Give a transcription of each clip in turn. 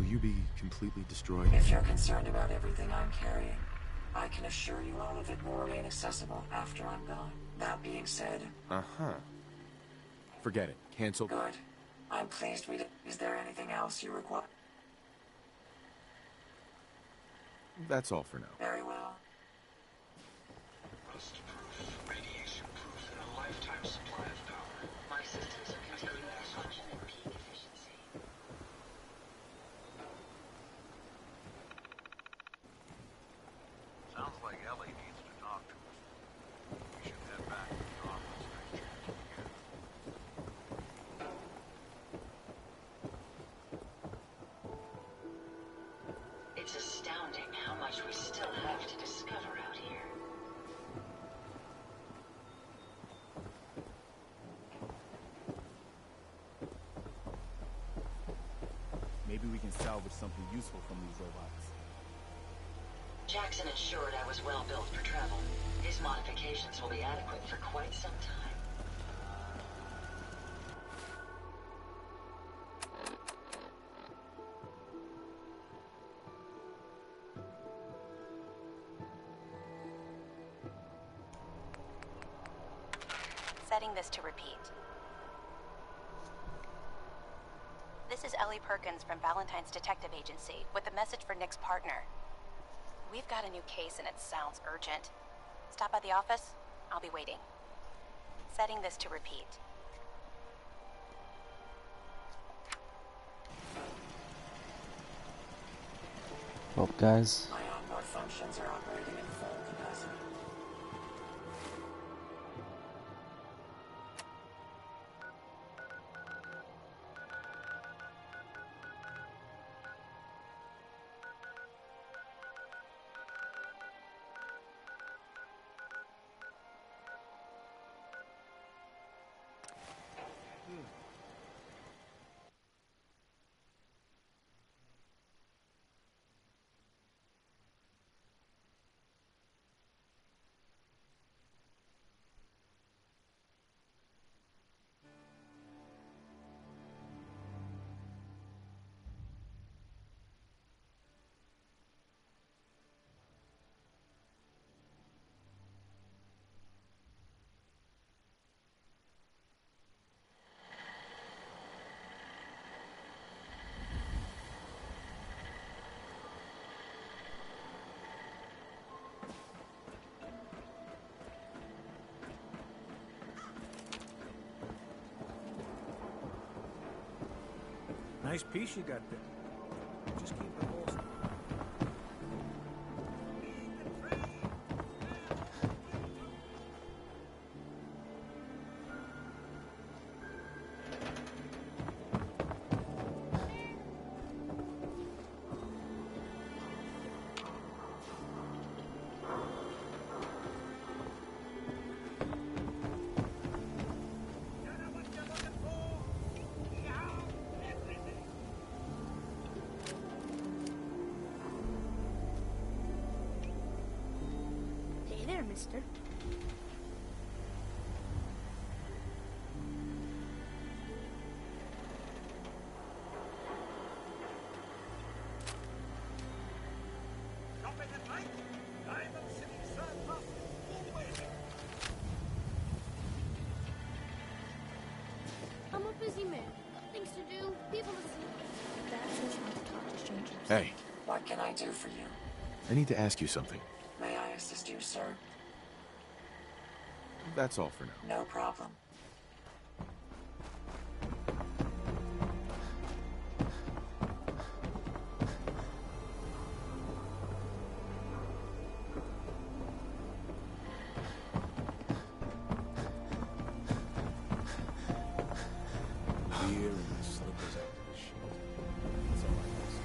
you be completely destroyed? If you're concerned about everything I'm carrying, I can assure you all of it will remain accessible after I'm gone. That being said... Uh-huh. Forget it. Cancel. Good. I'm pleased we did. Is there anything else you require? That's all for now. Very well. Rust-proof, radiation-proof, and a lifetime supply of power. My systems are containing malfunction at peak efficiency. Sounds like Ellie needs to talk to us. We should head back to the office next chance we get. It's astounding how much we still have to discover out here. Maybe we can salvage something useful from these robots. Jackson ensured I was well built for travel. His modifications will be adequate for quite some time. Setting this to repeat. This is Ellie Perkins from Valentine's Detective Agency with a message for Nick's partner. We've got a new case and it sounds urgent. Stop by the office. I'll be waiting. Setting this to repeat. Well, guys, My onboard functions are operating in full capacity. Nice piece you got there. Just keep the holes. Hey there, mister. I'm a busy man. Got things to do, people to see. Dad says not to talk to strangers. Hey, What can I do for you? I need to ask you something. May I assist you, sir? That's all for now. No problem. Beer and slippers after the shit. That's all I ask.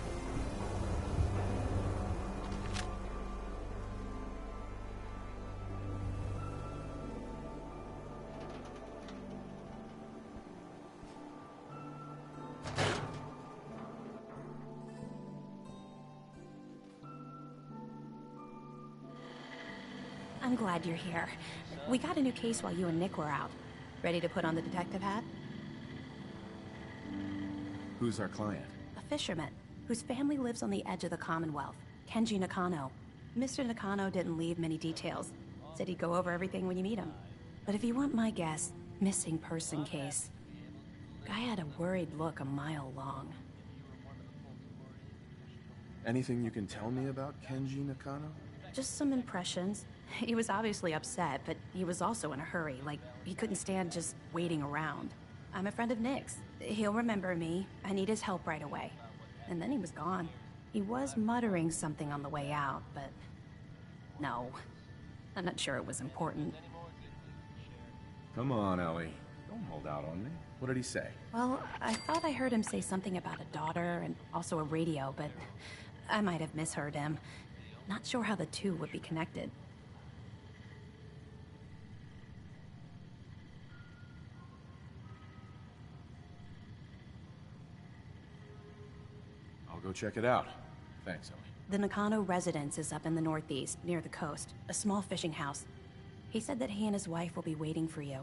I'm glad you're here. We got a new case while you and Nick were out. Ready to put on the detective hat? Who's our client? A fisherman. whose family lives on the edge of the Commonwealth, Kenji Nakano. Mr. Nakano didn't leave many details. Said he'd go over everything when you meet him. But if you want my guess, missing person case. Guy had a worried look a mile long. Anything you can tell me about Kenji Nakano? Just some impressions. He was obviously upset, but he was also in a hurry, like he couldn't stand just waiting around. I'm a friend of Nick's. He'll remember me. I need his help right away. And then he was gone. He was muttering something on the way out, but... no. I'm not sure it was important. Come on, Ellie. Don't hold out on me. What did he say? Well, I thought I heard him say something about a daughter and also a radio, but I might have misheard him. Not sure how the two would be connected. I'll go check it out. Thanks, Ellie. The Nakano residence is up in the northeast, near the coast. A small fishing house. He said that he and his wife will be waiting for you.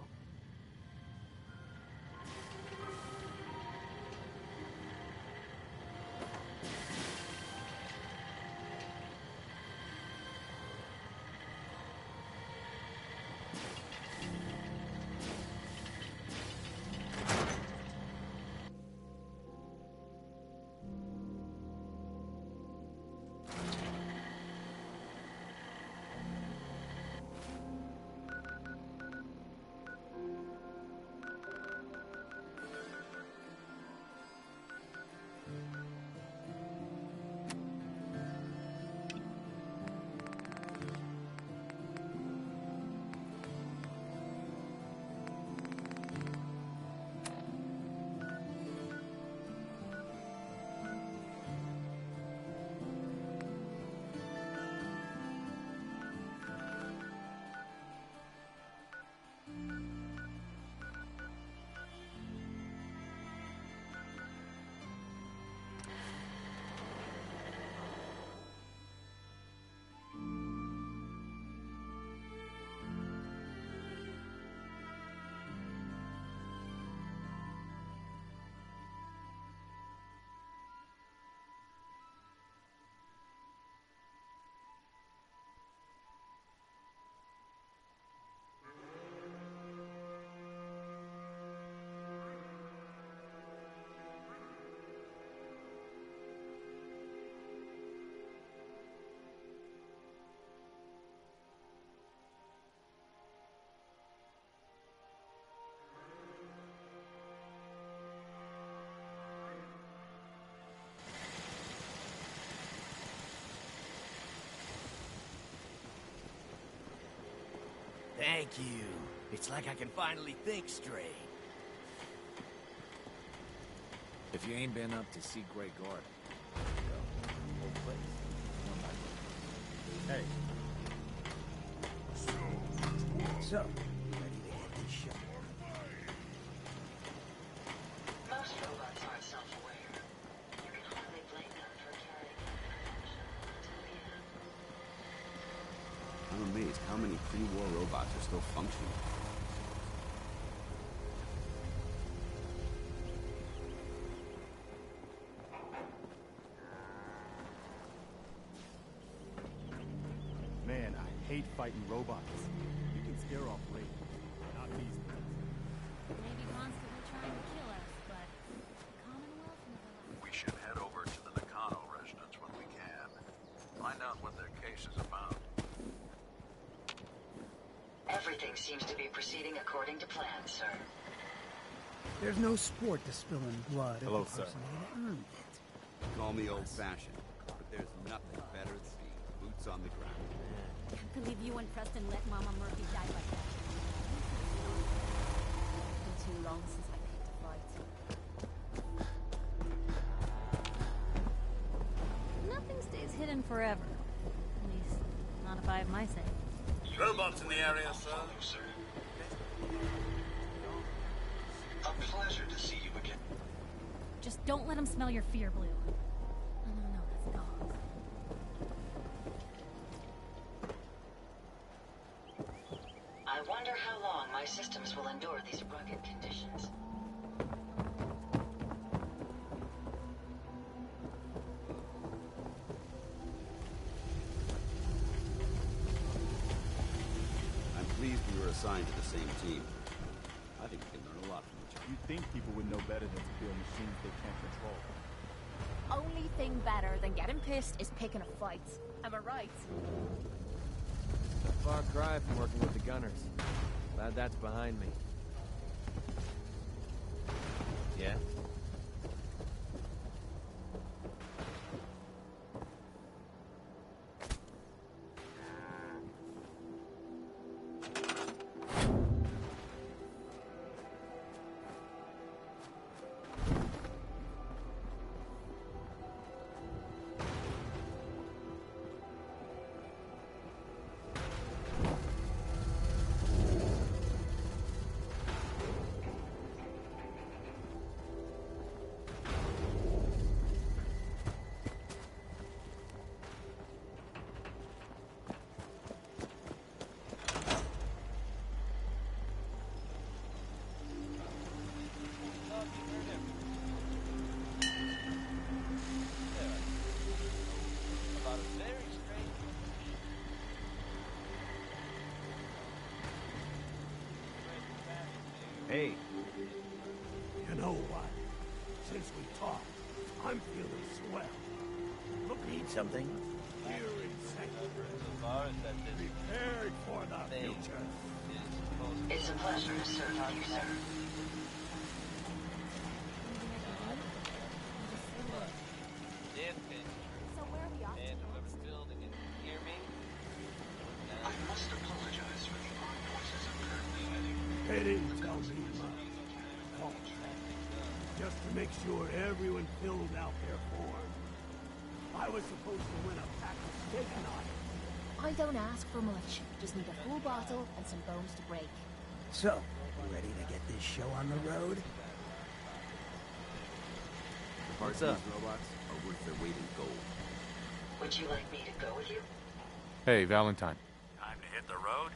Thank you. It's like I can finally think straight. If you ain't been up to see Grey Garden, well, whole place. One by one. Hey. So, ready to hit this show? Most robots aren't self-aware. You can hardly blame them for carrying information until the end. I'm amazed how many pre-war robots are still functioning. Man, I hate fighting robots. You can scare off Ray, not these things. Maybe constantly trying to kill us, but the Commonwealth never We should head over to the Nakano residence when we can. Find out what their case is about. Everything seems to be proceeding according to plan, sir. There's no sport to spilling blood. Hello, of the sir. person who earned it. Call me old-fashioned, but there's nothing better than seeing boots on the ground. Can't believe you and Preston let Mama Murphy die like that. It's been too long since I picked a fight. Nothing stays hidden forever. At least, not if I have my say. Robots in the area, sir? A pleasure to see you again. Just don't let him smell your fear, Blue. No, that's dogs. I wonder how long my systems will endure these rugged conditions. assigned to the same team. I think we can learn a lot from each other. You'd think people would know better than to build machines they can't control. Only thing better than getting pissed is picking a fight. Am I right? A far cry from working with the gunners. Glad that's behind me. Yeah? Hey. You know what? Since we talked, I'm feeling swell. Look, need something? Here in prepared for the future. It's a pleasure to serve you, sir. So where are we off to? I must apologize for the odd noises I'm currently heading. They didn't tell me much. Oh, just to make sure everyone filled out their form. I was supposed to win a pack of steak knives. I don't ask for much. Just need a full bottle and some bones to break. So, you ready to get this show on the road? The parts of these robots are worth their weight in gold. Would you like me to go with you? Hey, Valentine. Time to hit the road?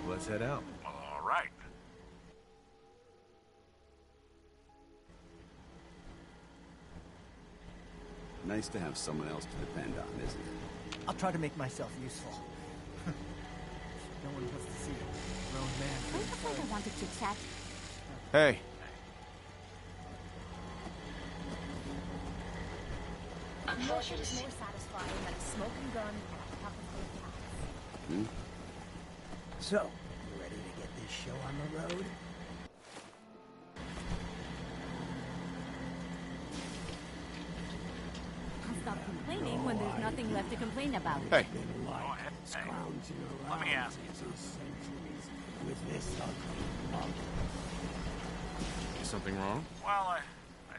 Let's head out. Well, all right. Nice to have someone else to depend on, isn't it? I'll try to make myself useful. No one wants to see a grown man. I thought I wanted to chat. Hey. Nothing is more satisfying than a smoking gun and a cup of good cats. Hmm? So, you ready to get this show on the road? I'll stop complaining when there's nothing left to complain about. Hey. Go ahead. Hey, let me ask you something. With this ugly mug. Is something wrong? Well, I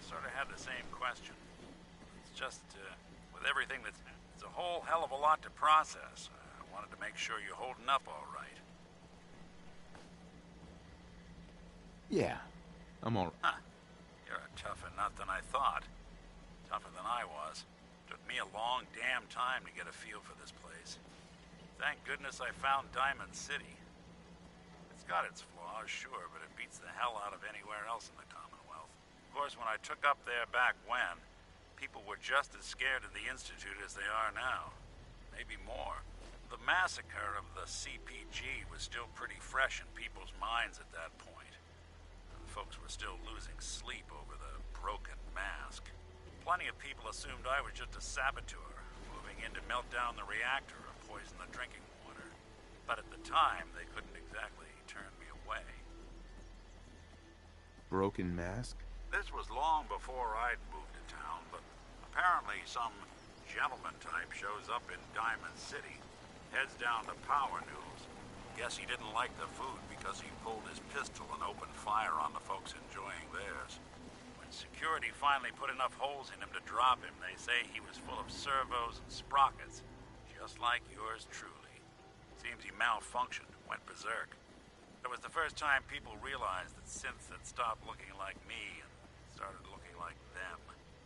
sort of had the same question. It's just, with everything it's a whole hell of a lot to process. I wanted to make sure you're holding up all right. Yeah. I'm all right. Huh. You're a tougher nut than I thought. Tougher than I was. Took me a long damn time to get a feel for this place. Thank goodness I found Diamond City. It's got its flaws, sure, but it beats the hell out of anywhere else in the Commonwealth. Of course, when I took up there back when, people were just as scared of the Institute as they are now. Maybe more. The massacre of the CPG was still pretty fresh in people's minds at that point. Folks were still losing sleep over the broken mask. Plenty of people assumed I was just a saboteur, moving in to melt down the reactor or poison the drinking water. But at the time, they couldn't exactly turn me away. Broken mask? This was long before I'd moved to town, but apparently some gentleman type shows up in Diamond City, heads down to Power News. Guess he didn't like the food because he pulled his pistol and opened fire on the folks enjoying theirs. When security finally put enough holes in him to drop him, they say he was full of servos and sprockets, just like yours truly. Seems he malfunctioned, went berserk. It was the first time people realized that synths had stopped looking like me and started looking like them.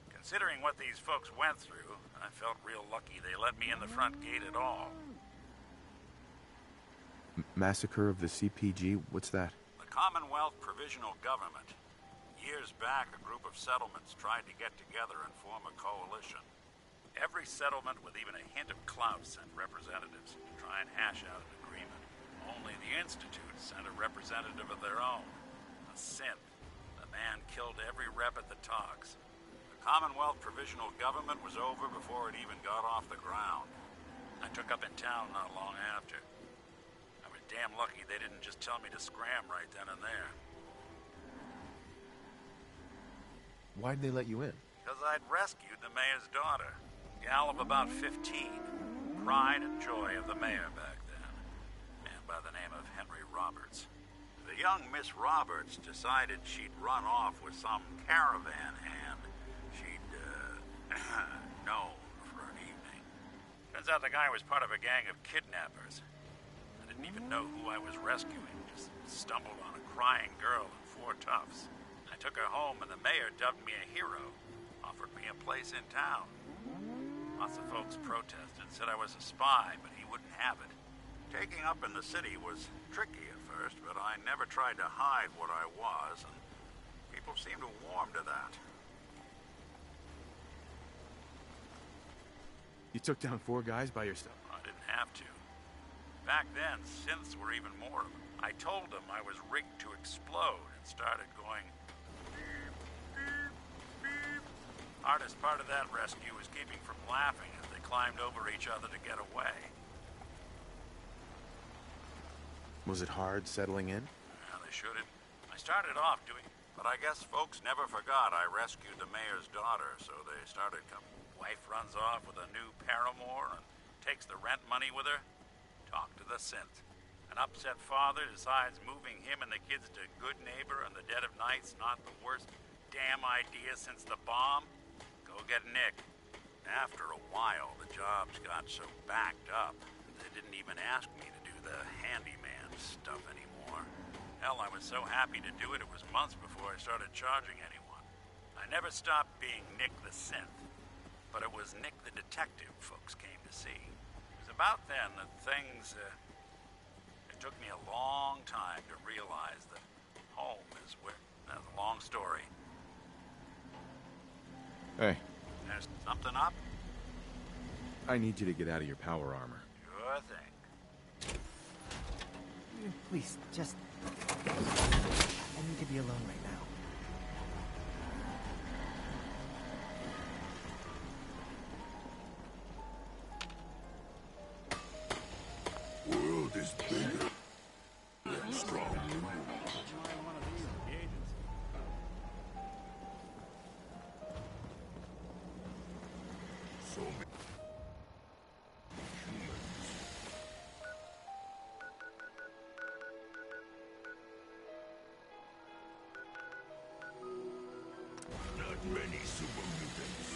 Considering what these folks went through, I felt real lucky they let me in the front gate at all. Massacre of the CPG? What's that? The Commonwealth Provisional Government. Years back, a group of settlements tried to get together and form a coalition. Every settlement with even a hint of clout sent representatives to try and hash out an agreement. Only the Institute sent a representative of their own, a synth. The man killed every rep at the talks. The Commonwealth Provisional Government was over before it even got off the ground. I took up in town not long after. I was damn lucky they didn't just tell me to scram right then and there. Why'd they let you in? Because I'd rescued the mayor's daughter. Gal of about 15. Pride and joy of the mayor back then. Man by the name of Henry Roberts. The young Miss Roberts decided she'd run off with some caravan hand she'd, known for an evening. Turns out the guy was part of a gang of kidnappers. I didn't even know who I was rescuing. Just stumbled on a crying girl and 4 toughs. I took her home and the mayor dubbed me a hero. Offered me a place in town. Lots of folks protested, said I was a spy, but he wouldn't have it. Taking up in the city was tricky at first, but I never tried to hide what I was, and people seemed to warm to that. You took down 4 guys by yourself? I didn't have to. Back then, synths were even more of them. I told them I was rigged to explode and started going beep, beep, beep. Hardest part of that rescue was keeping from laughing as they climbed over each other to get away. Was it hard settling in? Yeah, they should have. I started off doing, but I guess folks never forgot I rescued the mayor's daughter, so they started coming. Wife runs off with a new paramour and takes the rent money with her. Talk to the synth. An upset father decides moving him and the kids to Good Neighbor in the dead of night's not the worst damn idea since the bomb. Go get Nick. After a while, the jobs got so backed up, they didn't even ask me to do the handyman stuff anymore. Hell, I was so happy to do it, it was months before I started charging anyone. I never stopped being Nick the synth, but it was Nick the detective folks came to see. It was about then that things, it took me a long time to realize that home is where, that's a long story. Hey. There's something up? I need you to get out of your power armor. Sure thing. Please, just... I need to be alone right now. World is bigger and stronger. So many not many super mutants.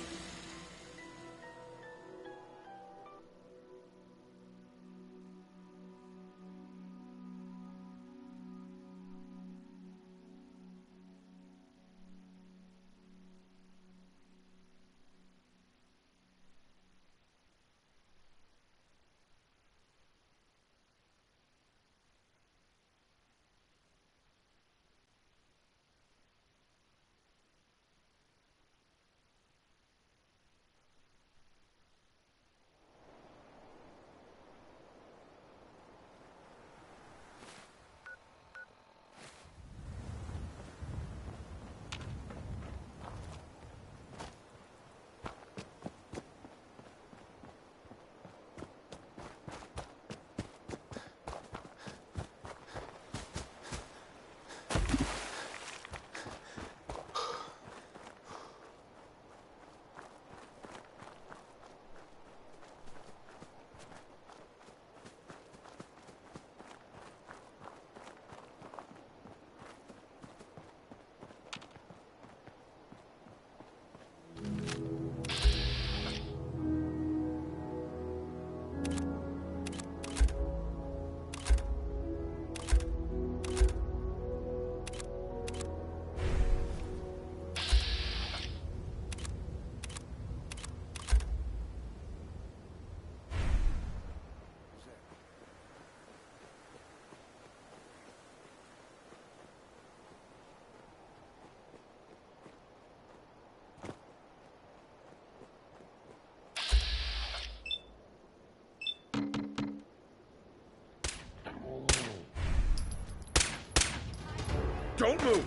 move!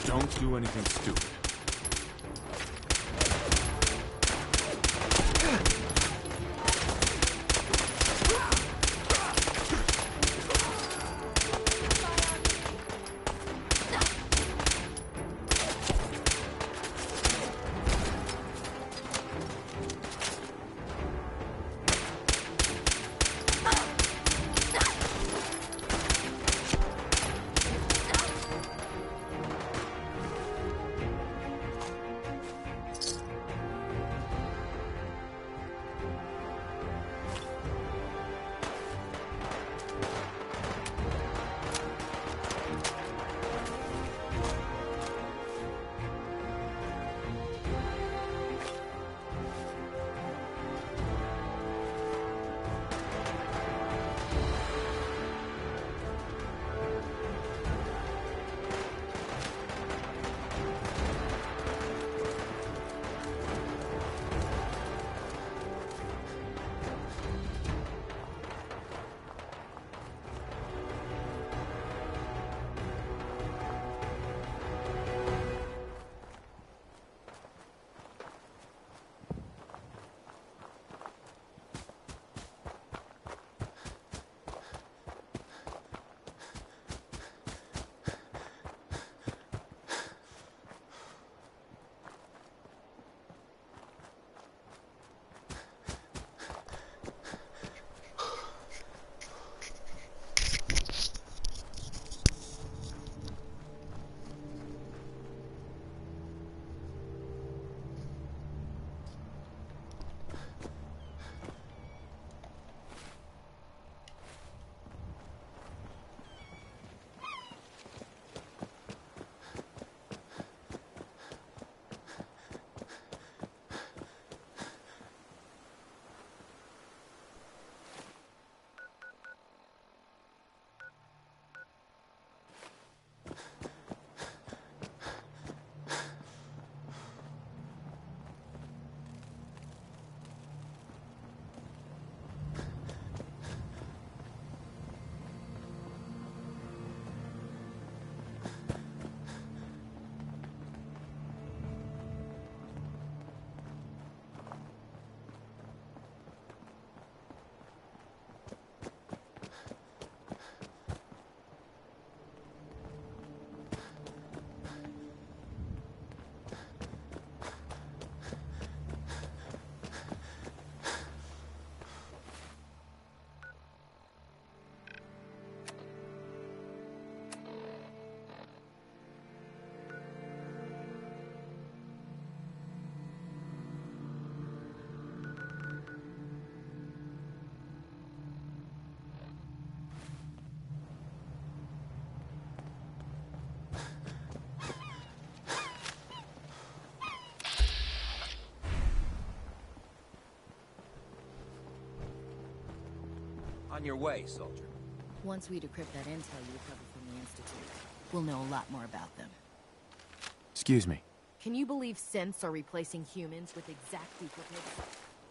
Don't do anything stupid. On your way, soldier. Once we decrypt that intel you recovered from the Institute, we'll know a lot more about them. Excuse me. Can you believe synths are replacing humans with exact duplicates?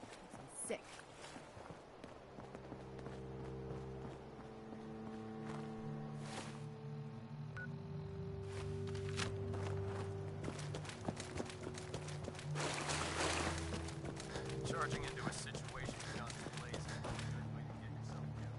Makes me sick. Charging into a situation you're not blazing. Good way to get yourself killed.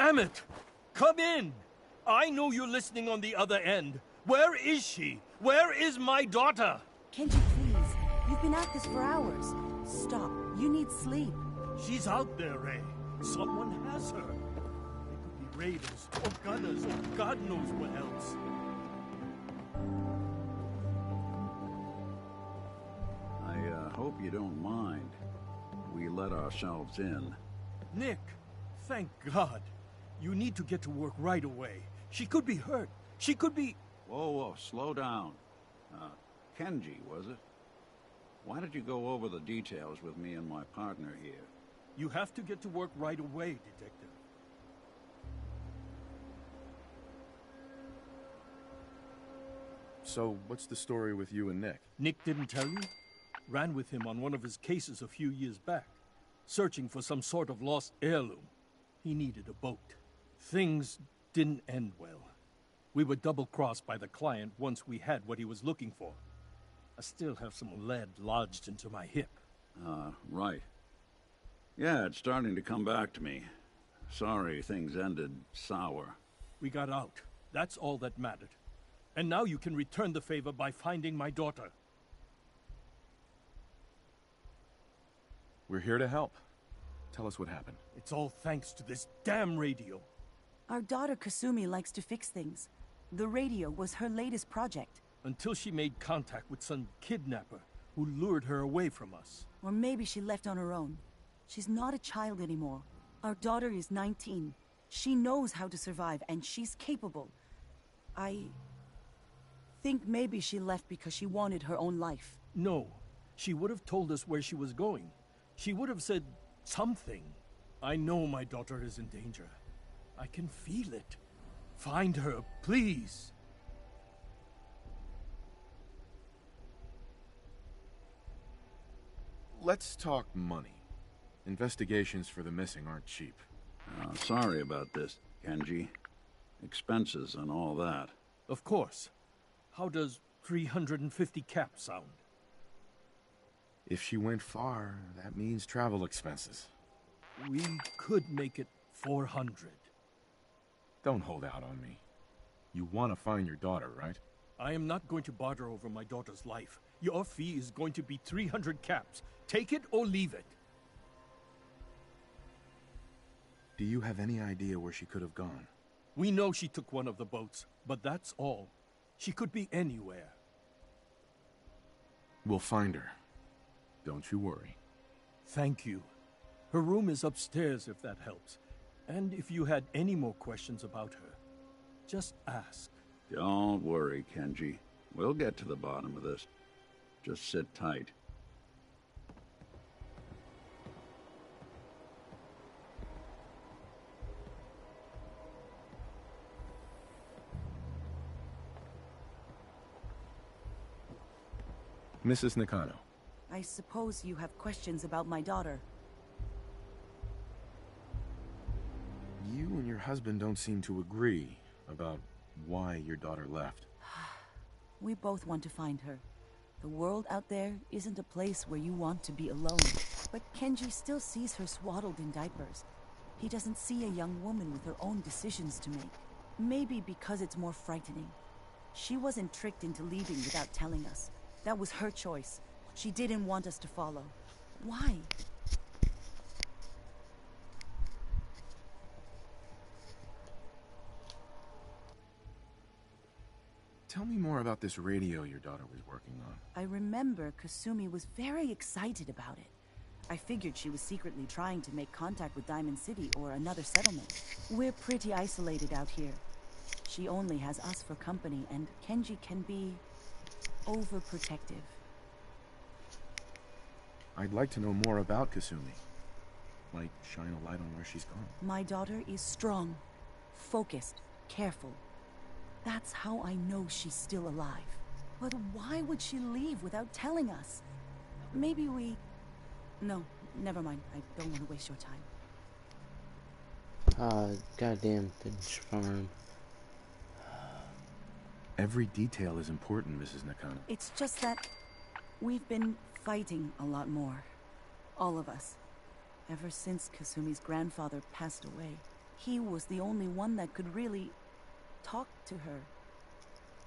Damn it! Come in! I know you're listening on the other end. Where is she? Where is my daughter? Kenji, please. You've been at this for hours. Stop. You need sleep. She's out there, Ray. Someone has her. They could be raiders, or gunners, or God knows what else. I hope you don't mind. We let ourselves in. Nick, thank God. You need to get to work right away. She could be hurt. She could be... Whoa, slow down. Kenji, was it? Why did you go over the details with me and my partner here? You have to get to work right away, Detective. So, what's the story with you and Nick? Nick didn't tell you? Ran with him on one of his cases a few years back, searching for some sort of lost heirloom. He needed a boat. Things didn't end well. We were double-crossed by the client once we had what he was looking for. I still have some lead lodged into my hip. Right. Yeah, it's starting to come back to me. Sorry things ended sour. We got out. That's all that mattered. And now you can return the favor by finding my daughter. We're here to help. Tell us what happened. It's all thanks to this damn radio. Our daughter Kasumi likes to fix things. The radio was her latest project. Until she made contact with some kidnapper who lured her away from us. Or maybe she left on her own. She's not a child anymore. Our daughter is 19. She knows how to survive, and she's capable. I think maybe she left because she wanted her own life. No. She would have told us where she was going. She would have said something. I know my daughter is in danger. I can feel it. Find her, please. Let's talk money. Investigations for the missing aren't cheap. Sorry about this, Kenji. Expenses and all that. Of course. How does 350 cap sound? If she went far, that means travel expenses. We could make it 400. Don't hold out on me. You want to find your daughter, right? I am not going to barter over my daughter's life. Your fee is going to be 300 caps. Take it or leave it. Do you have any idea where she could have gone? We know she took one of the boats, but that's all. She could be anywhere. We'll find her. Don't you worry. Thank you. Her room is upstairs if that helps. And if you had any more questions about her, just ask. Don't worry, Kenji. We'll get to the bottom of this. Just sit tight. Mrs. Nakano. I suppose you have questions about my daughter. You and your husband don't seem to agree about why your daughter left. We both want to find her. The world out there isn't a place where you want to be alone. But Kenji still sees her swaddled in diapers. He doesn't see a young woman with her own decisions to make. Maybe because it's more frightening. She wasn't tricked into leaving without telling us. That was her choice. She didn't want us to follow. Why? Tell me more about this radio your daughter was working on. I remember Kasumi was very excited about it. I figured she was secretly trying to make contact with Diamond City or another settlement. We're pretty isolated out here. She only has us for company, and Kenji can be overprotective. I'd like to know more about Kasumi. Might shine a light on where she's gone. My daughter is strong, focused, careful. That's how I know she's still alive. But why would she leave without telling us? Maybe we... No, never mind. I don't want to waste your time. Goddamn Finch Farm. Every detail is important, Mrs. Nakano. It's just that we've been fighting a lot more. All of us. Ever since Kasumi's grandfather passed away. He was the only one that could really talk to her.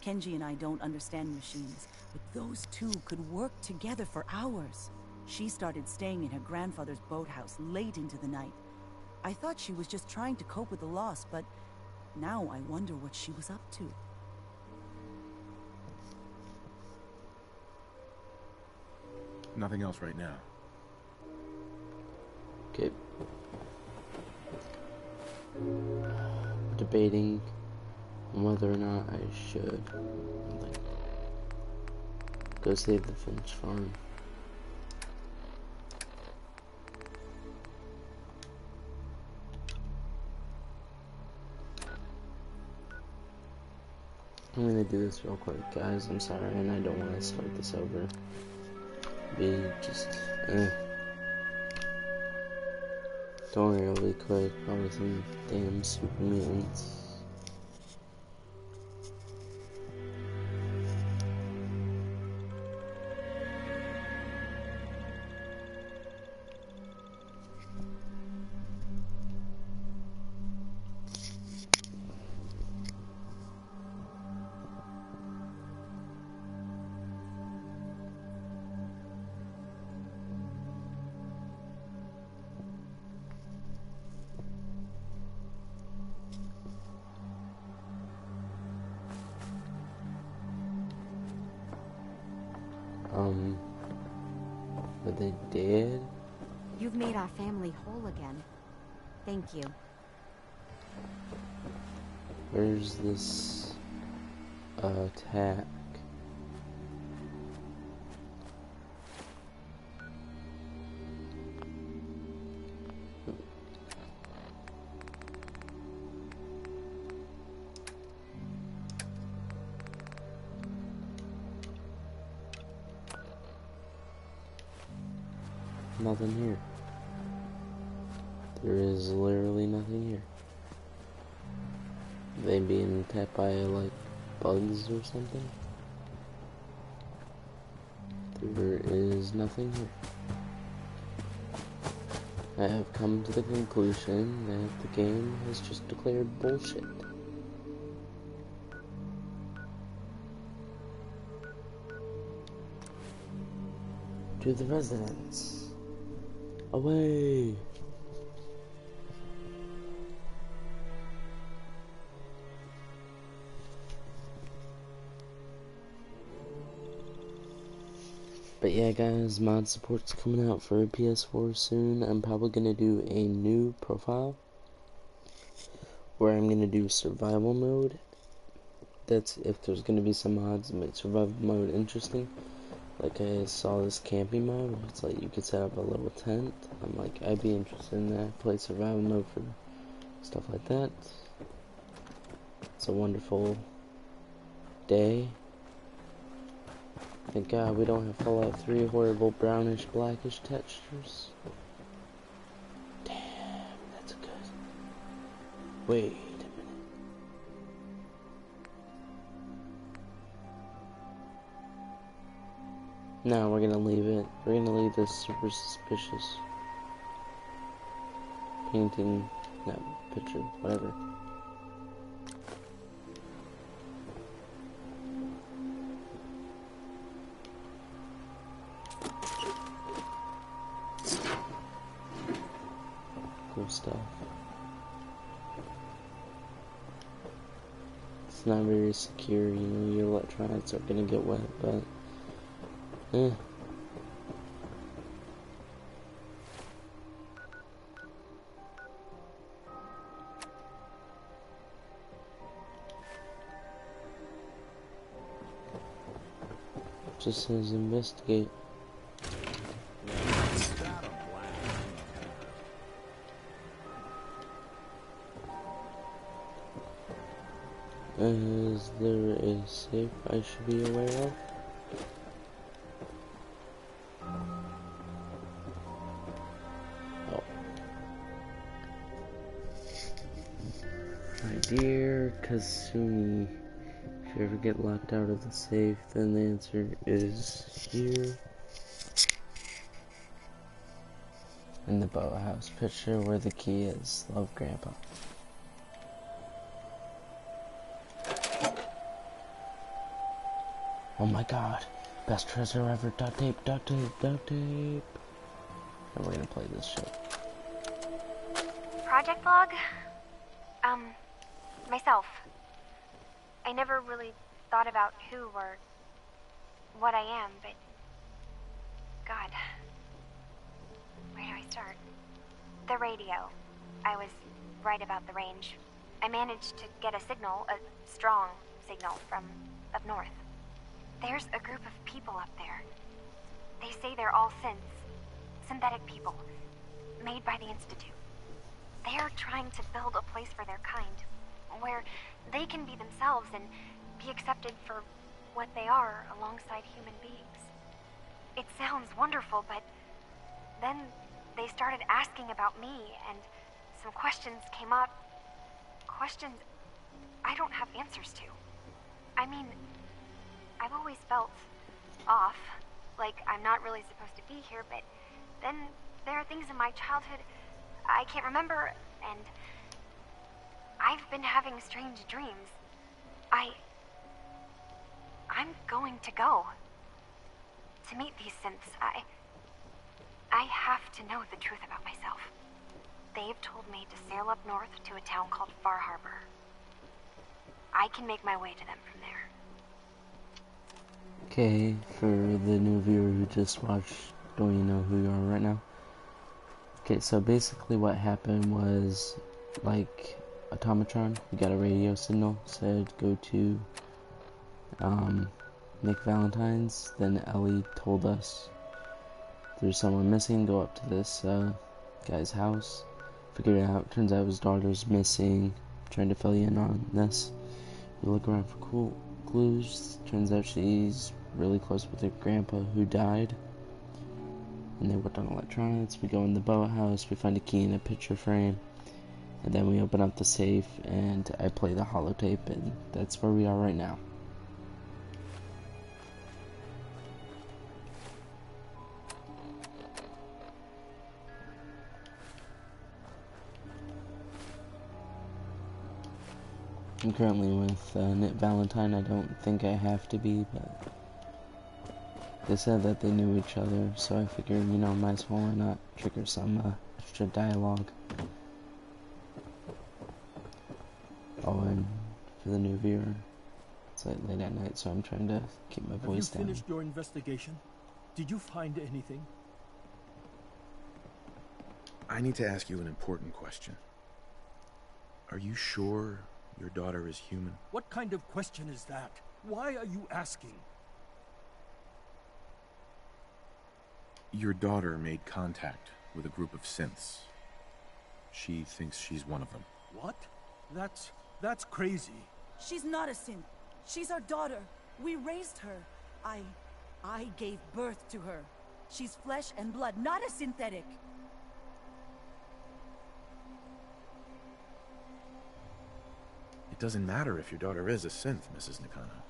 Kenji and I don't understand machines, but those two could work together for hours. She started staying in her grandfather's boathouse late into the night. I thought she was just trying to cope with the loss, but now I wonder what she was up to. Nothing else right now. Okay. Debating whether or not I should like go save the Finch farm. I'm gonna do this real quick, guys. I'm sorry, and I don't want to start this over. Be just, Don't worry, I'll be quick. Probably some damn super mutants. Are they dead? You've made our family whole again. Thank you. Where's this attack? Nothing here. There is literally nothing here. They being attacked by like bugs or something? There is nothing here. I have come to the conclusion that the game has just declared bullshit. To the residents. Away! But yeah, guys, mod support's coming out for PS4 soon. I'm probably gonna do a new profile where I'm gonna do survival mode. That's if there's gonna be some mods that make survival mode interesting. Like I saw this camping mode where it's like you could set up a little tent. I'm like, I'd be interested in that. Play survival mode for stuff like that. It's a wonderful day. Thank God we don't have Fallout 3 horrible brownish blackish textures. Damn, that's good. Wait a minute. No, we're gonna leave it. We're gonna leave this super suspicious painting, no, picture, whatever. Cool stuff. It's not very secure, you know, your electronics are gonna get wet, but just says investigate. Is there a safe I should be aware of? Oh. My dear Kasumi, if you ever get locked out of the safe, then the answer is here. In the boathouse picture where the key is. Love, Grandpa. Oh my god. Best treasure ever. Duct tape, duct tape, duct tape. And we're gonna play this shit. Project log? Myself. I never really thought about who or what I am, but... God. Where do I start? The radio. I was right about the range. I managed to get a signal, a strong signal, from up north. There's a group of people up there. They say they're all synthetic people, made by the Institute. They're trying to build a place for their kind, where they can be themselves and be accepted for what they are alongside human beings. It sounds wonderful, but then they started asking about me, and some questions came up. Questions I don't have answers to. I mean, I've always felt off, like I'm not really supposed to be here, but then there are things in my childhood I can't remember, and I've been having strange dreams. I'm going to go to meet these synths. I have to know the truth about myself. They've told me to sail up north to a town called Far Harbor. I can make my way to them from there. Okay, for the new viewer who just watched, don't you know who you are right now? Okay, so basically what happened was, like, Automatron, we got a radio signal, said go to, Nick Valentine's. Then Ellie told us there's someone missing, go up to this, guy's house. Figured it out, turns out his daughter's missing. Trying to fill you in on this. We look around for cool clues, turns out she's really close with her grandpa who died. And they worked on electronics. We go in the boathouse, we find a key in a picture frame, and then we open up the safe and I play the holotape, and that's where we are right now. I'm currently with Nick Valentine. I don't think I have to be, but they said that they knew each other, so I figured, you know, might as well why not trigger some extra dialogue. Oh, and for the new viewer, it's like late at night, so I'm trying to keep my voice down. Have you finished your investigation? Did you find anything? I need to ask you an important question. Are you sure your daughter is human? What kind of question is that? Why are you asking? Your daughter made contact with a group of synths. She thinks she's one of them. What? That's crazy. She's not a synth. She's our daughter. We raised her. I gave birth to her. She's flesh and blood, not a synthetic. It doesn't matter if your daughter is a synth, Mrs. Nakano.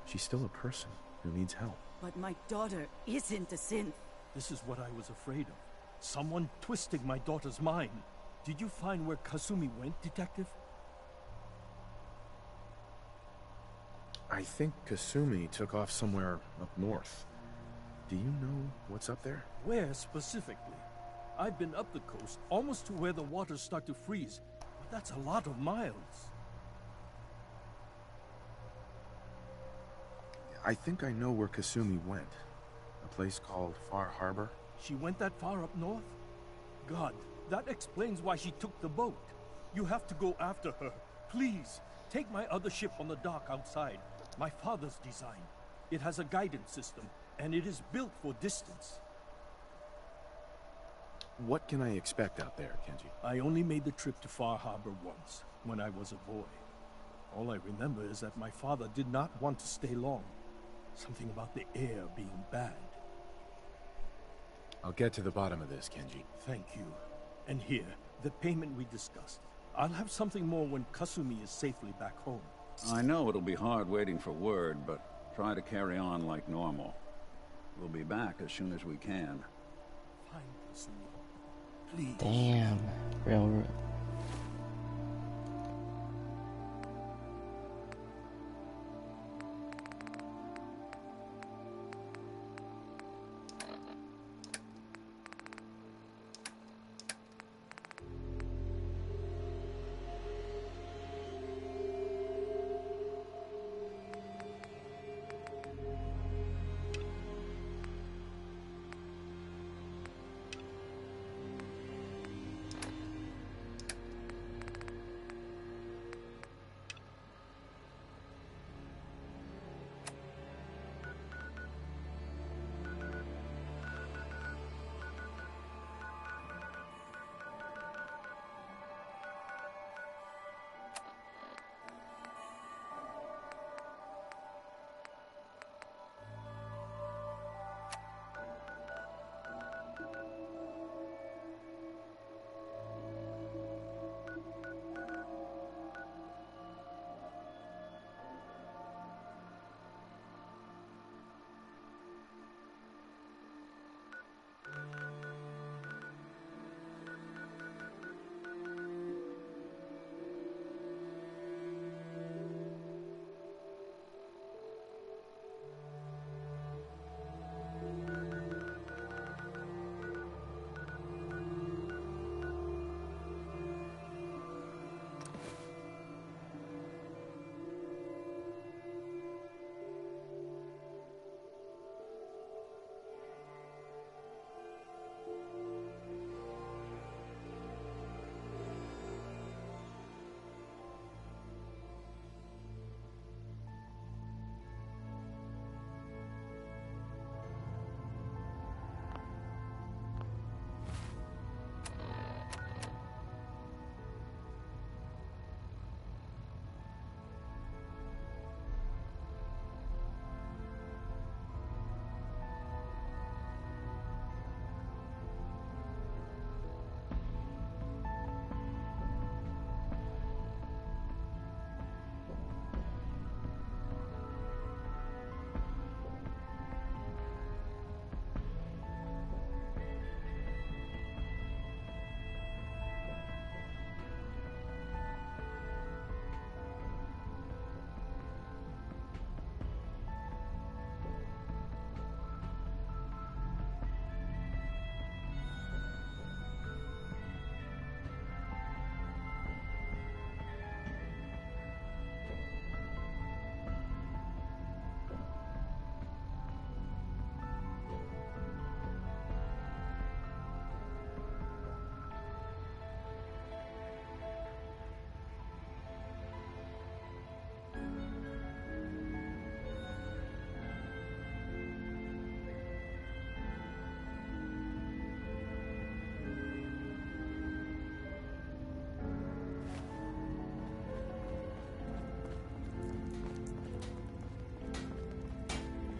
She's still a person who needs help. But my daughter isn't a synth. This is what I was afraid of. Someone twisting my daughter's mind. Did you find where Kasumi went, Detective? I think Kasumi took off somewhere up north. Do you know what's up there? Where specifically? I've been up the coast, almost to where the waters start to freeze. But that's a lot of miles. I think I know where Kasumi went. A place called Far Harbor. She went that far up north? God, that explains why she took the boat. You have to go after her. Please, take my other ship on the dock outside. My father's design. It has a guidance system, and it is built for distance. What can I expect out there, Kenji? I only made the trip to Far Harbor once, when I was a boy. All I remember is that my father did not want to stay long. Something about the air being bad. I'll get to the bottom of this, Kenji. Thank you. And here, the payment we discussed. I'll have something more when Kasumi is safely back home. I know it'll be hard waiting for word, but try to carry on like normal. We'll be back as soon as we can. Fine, Kasumi. Please. Damn. Railroad.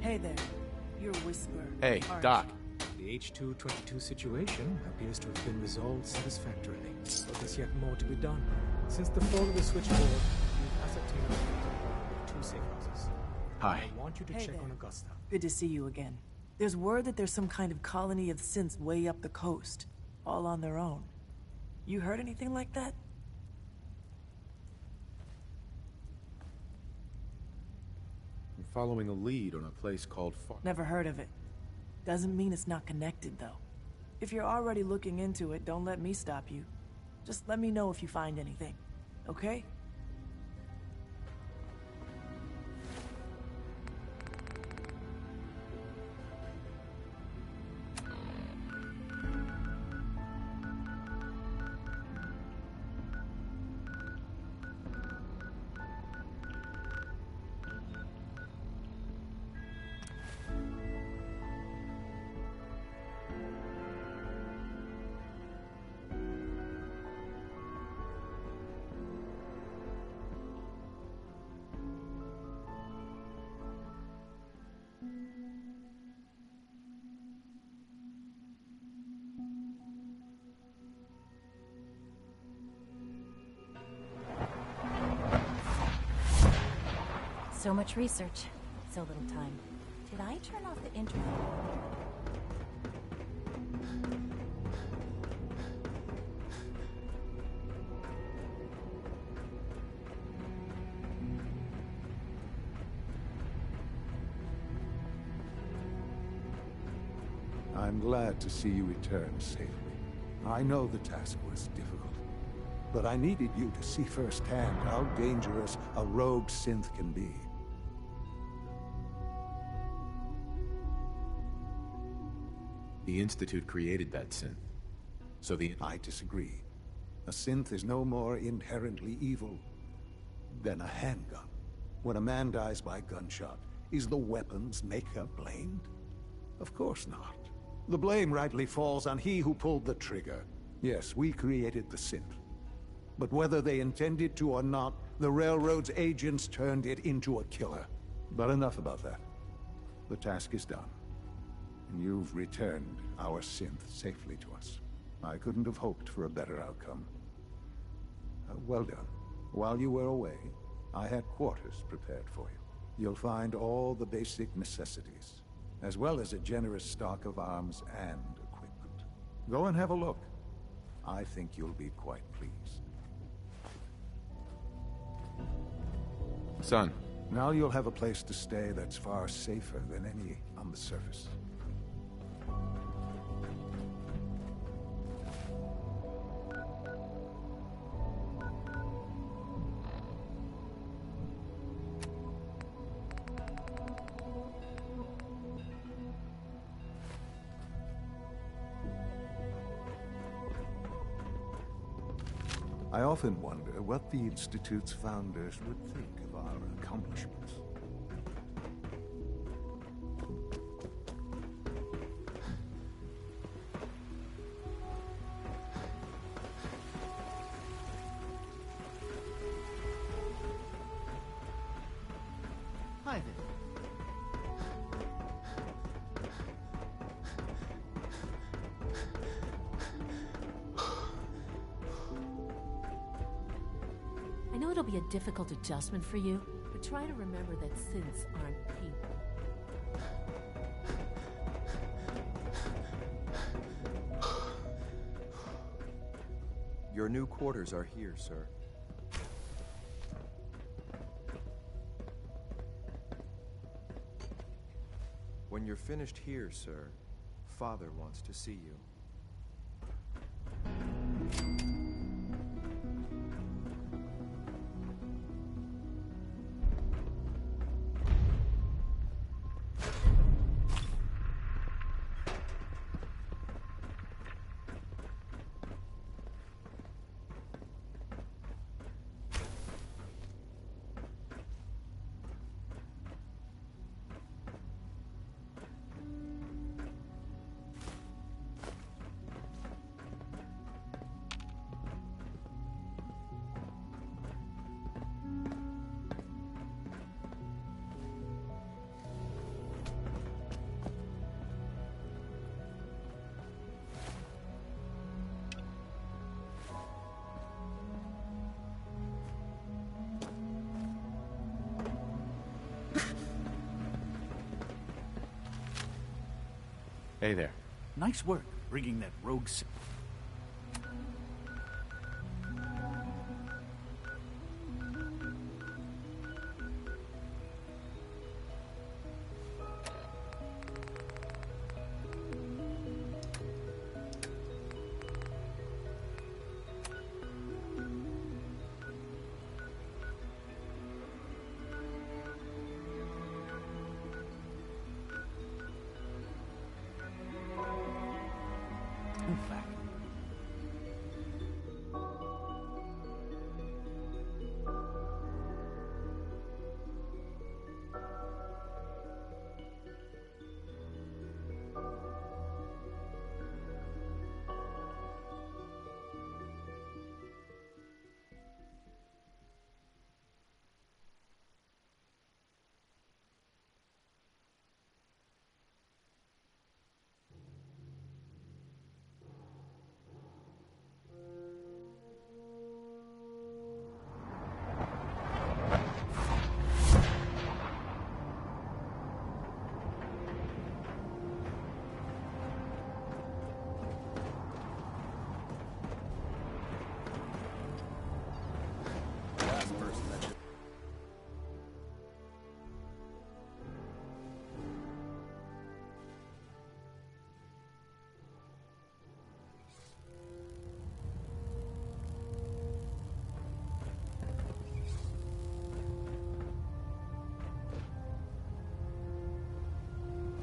Hey there. You're Whisper. Hey, aren't Doc. The H-222 situation appears to have been resolved satisfactorily, but there's yet more to be done. Since the fall of the switchboard, we've ascertained the fate of two safe houses. Hi. I want you to Hey check there. on Augusta. Good to see you again. There's word that there's some kind of colony of synths way up the coast, all on their own. You heard anything like that? I'm following a lead on a place called Never heard of it. Doesn't mean it's not connected, though. If you're already looking into it, don't let me stop you. Just let me know if you find anything, okay? So much research, so little time. Did I turn off the interview? I'm glad to see you return safely. I know the task was difficult, but I needed you to see firsthand how dangerous a rogue synth can be. The Institute created that synth. So I disagree. A synth is no more inherently evil than a handgun. When a man dies by gunshot, is the weapon's maker blamed? Of course not. The blame rightly falls on he who pulled the trigger. Yes, we created the synth. But whether they intended to or not, the Railroad's agents turned it into a killer. But enough about that. The task is done. And you've returned our synth safely to us. I couldn't have hoped for a better outcome. Well done. While you were away, I had quarters prepared for you. You'll find all the basic necessities, as well as a generous stock of arms and equipment. Go and have a look. I think you'll be quite pleased. Son. Now you'll have a place to stay that's far safer than any on the surface. I often wonder what the Institute's founders would think of our accomplishments. Hi there. I know it'll be a difficult adjustment for you, but try to remember that synths aren't people. Your new quarters are here, sir. When you're finished here, sir, Father wants to see you. Hey there. Nice work bringing that rogue... In fact,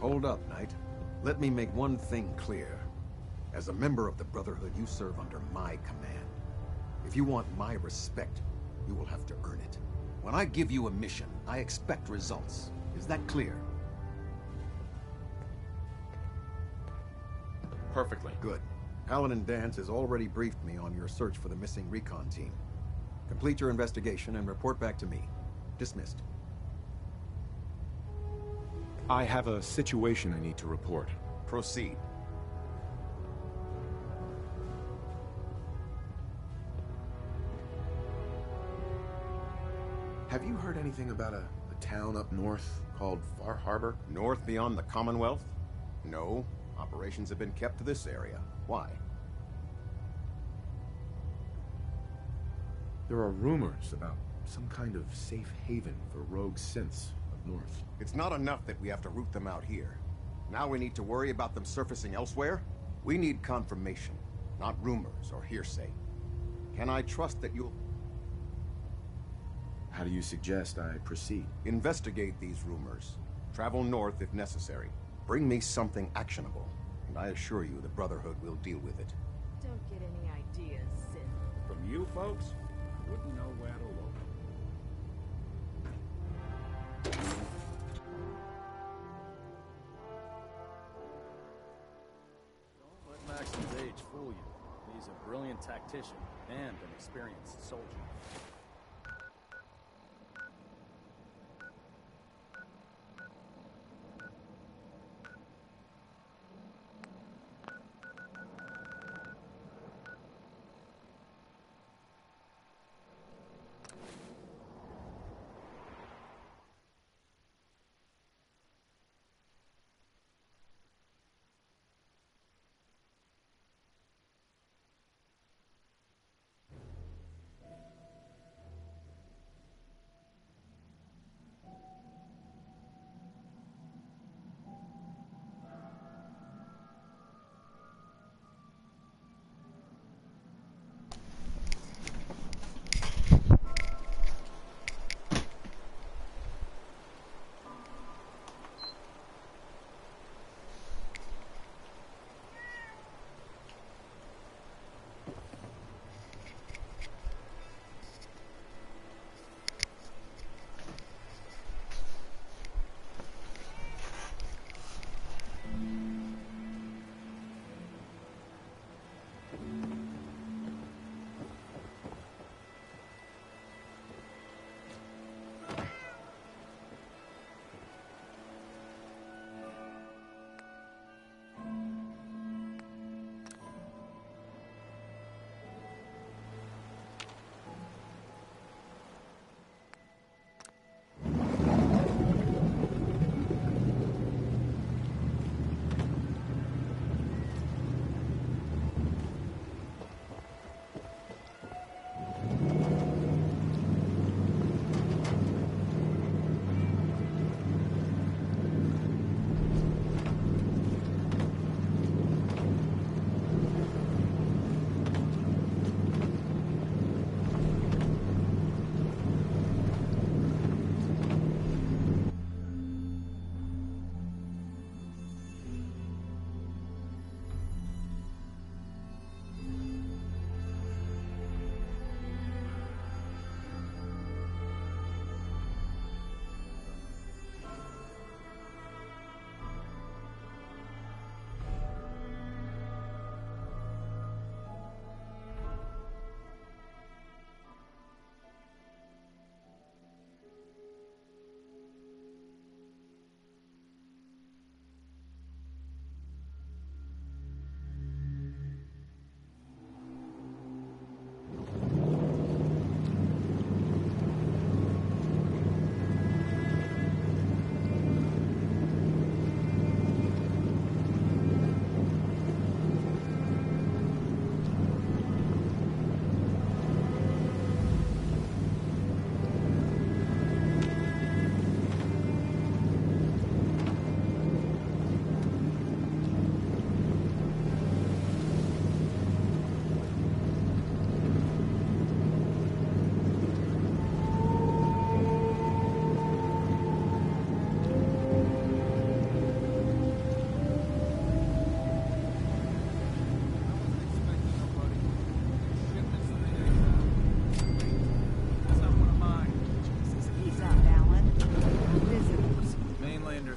Hold up, Knight. Let me make one thing clear. As a member of the Brotherhood, you serve under my command. If you want my respect, you will have to earn it. When I give you a mission, I expect results. Is that clear? Perfectly. Good. Paladin Danse has already briefed me on your search for the missing recon team. Complete your investigation and report back to me. Dismissed. I have a situation I need to report. Proceed. Have you heard anything about a town up north called Far Harbor? North beyond the Commonwealth? No. Operations have been kept to this area. Why? There are rumors about some kind of safe haven for rogue synths up north. It's not enough that we have to root them out here. Now we need to worry about them surfacing elsewhere? We need confirmation, not rumors or hearsay. Can I trust that you'll... How do you suggest I proceed? Investigate these rumors. Travel north if necessary. Bring me something actionable, and I assure you the Brotherhood will deal with it. Don't get any ideas, Sith. From you folks, I wouldn't know where to look. Don't let Maxim's age fool you. He's a brilliant tactician and an experienced soldier.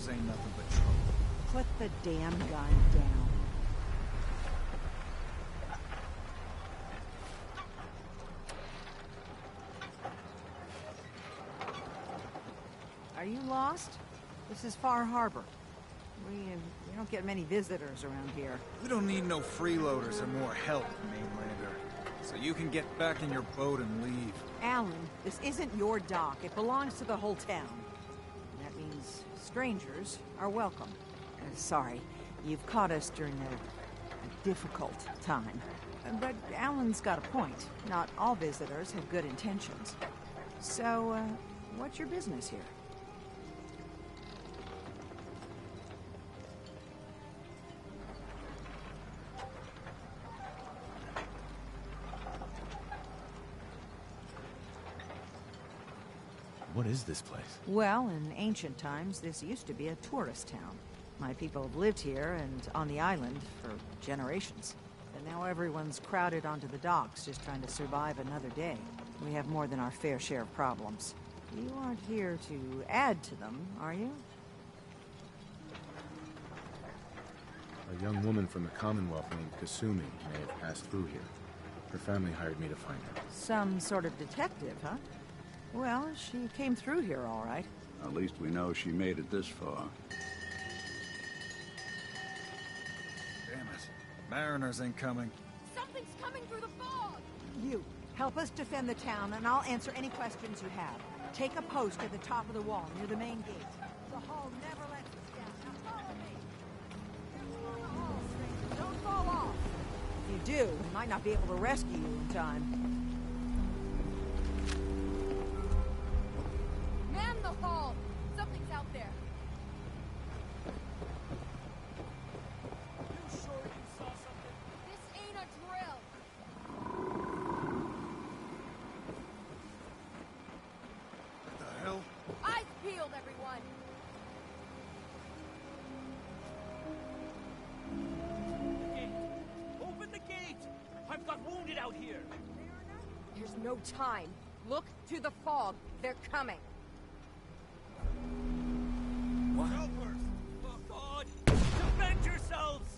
Strangers ain't nothing but trouble. Put the damn gun down. Are you lost? This is Far Harbor. We don't get many visitors around here. We don't need no freeloaders or more help, mainlander. So you can get back in your boat and leave. Alan, this isn't your dock. It belongs to the whole town. That means strangers are welcome. Sorry, you've caught us during a difficult time. But Alan's got a point. Not all visitors have good intentions. So, what's your business here? What is this place? Well, in ancient times, this used to be a tourist town. My people have lived here and on the island for generations. But now everyone's crowded onto the docks, just trying to survive another day. We have more than our fair share of problems. You aren't here to add to them, are you? A young woman from the Commonwealth named Kasumi may have passed through here. Her family hired me to find her. Some sort of detective, huh? Well, she came through here all right. At least we know she made it this far. Damn it. Mariners incoming. Something's coming through the fog! You, help us defend the town, and I'll answer any questions you have. Take a post at the top of the wall, near the main gate. The hall never lets us down. Now follow me! The hall, stranger. Don't fall off! If you do, we might not be able to rescue you in time. Man the hall! Something's out there. You sure you saw something? This ain't a drill. What the hell? Eyes peeled, everyone. Gate! Open the gate! I've got wounded out here! There's no time. Look to the fog. They're coming. What? Helpers! For God! Defend yourselves!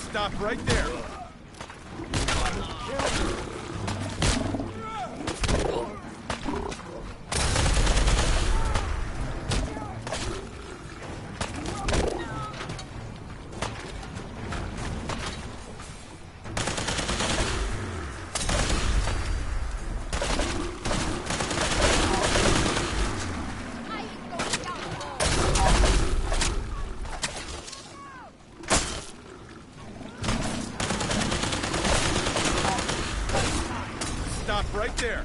Stop right there! Stop right there!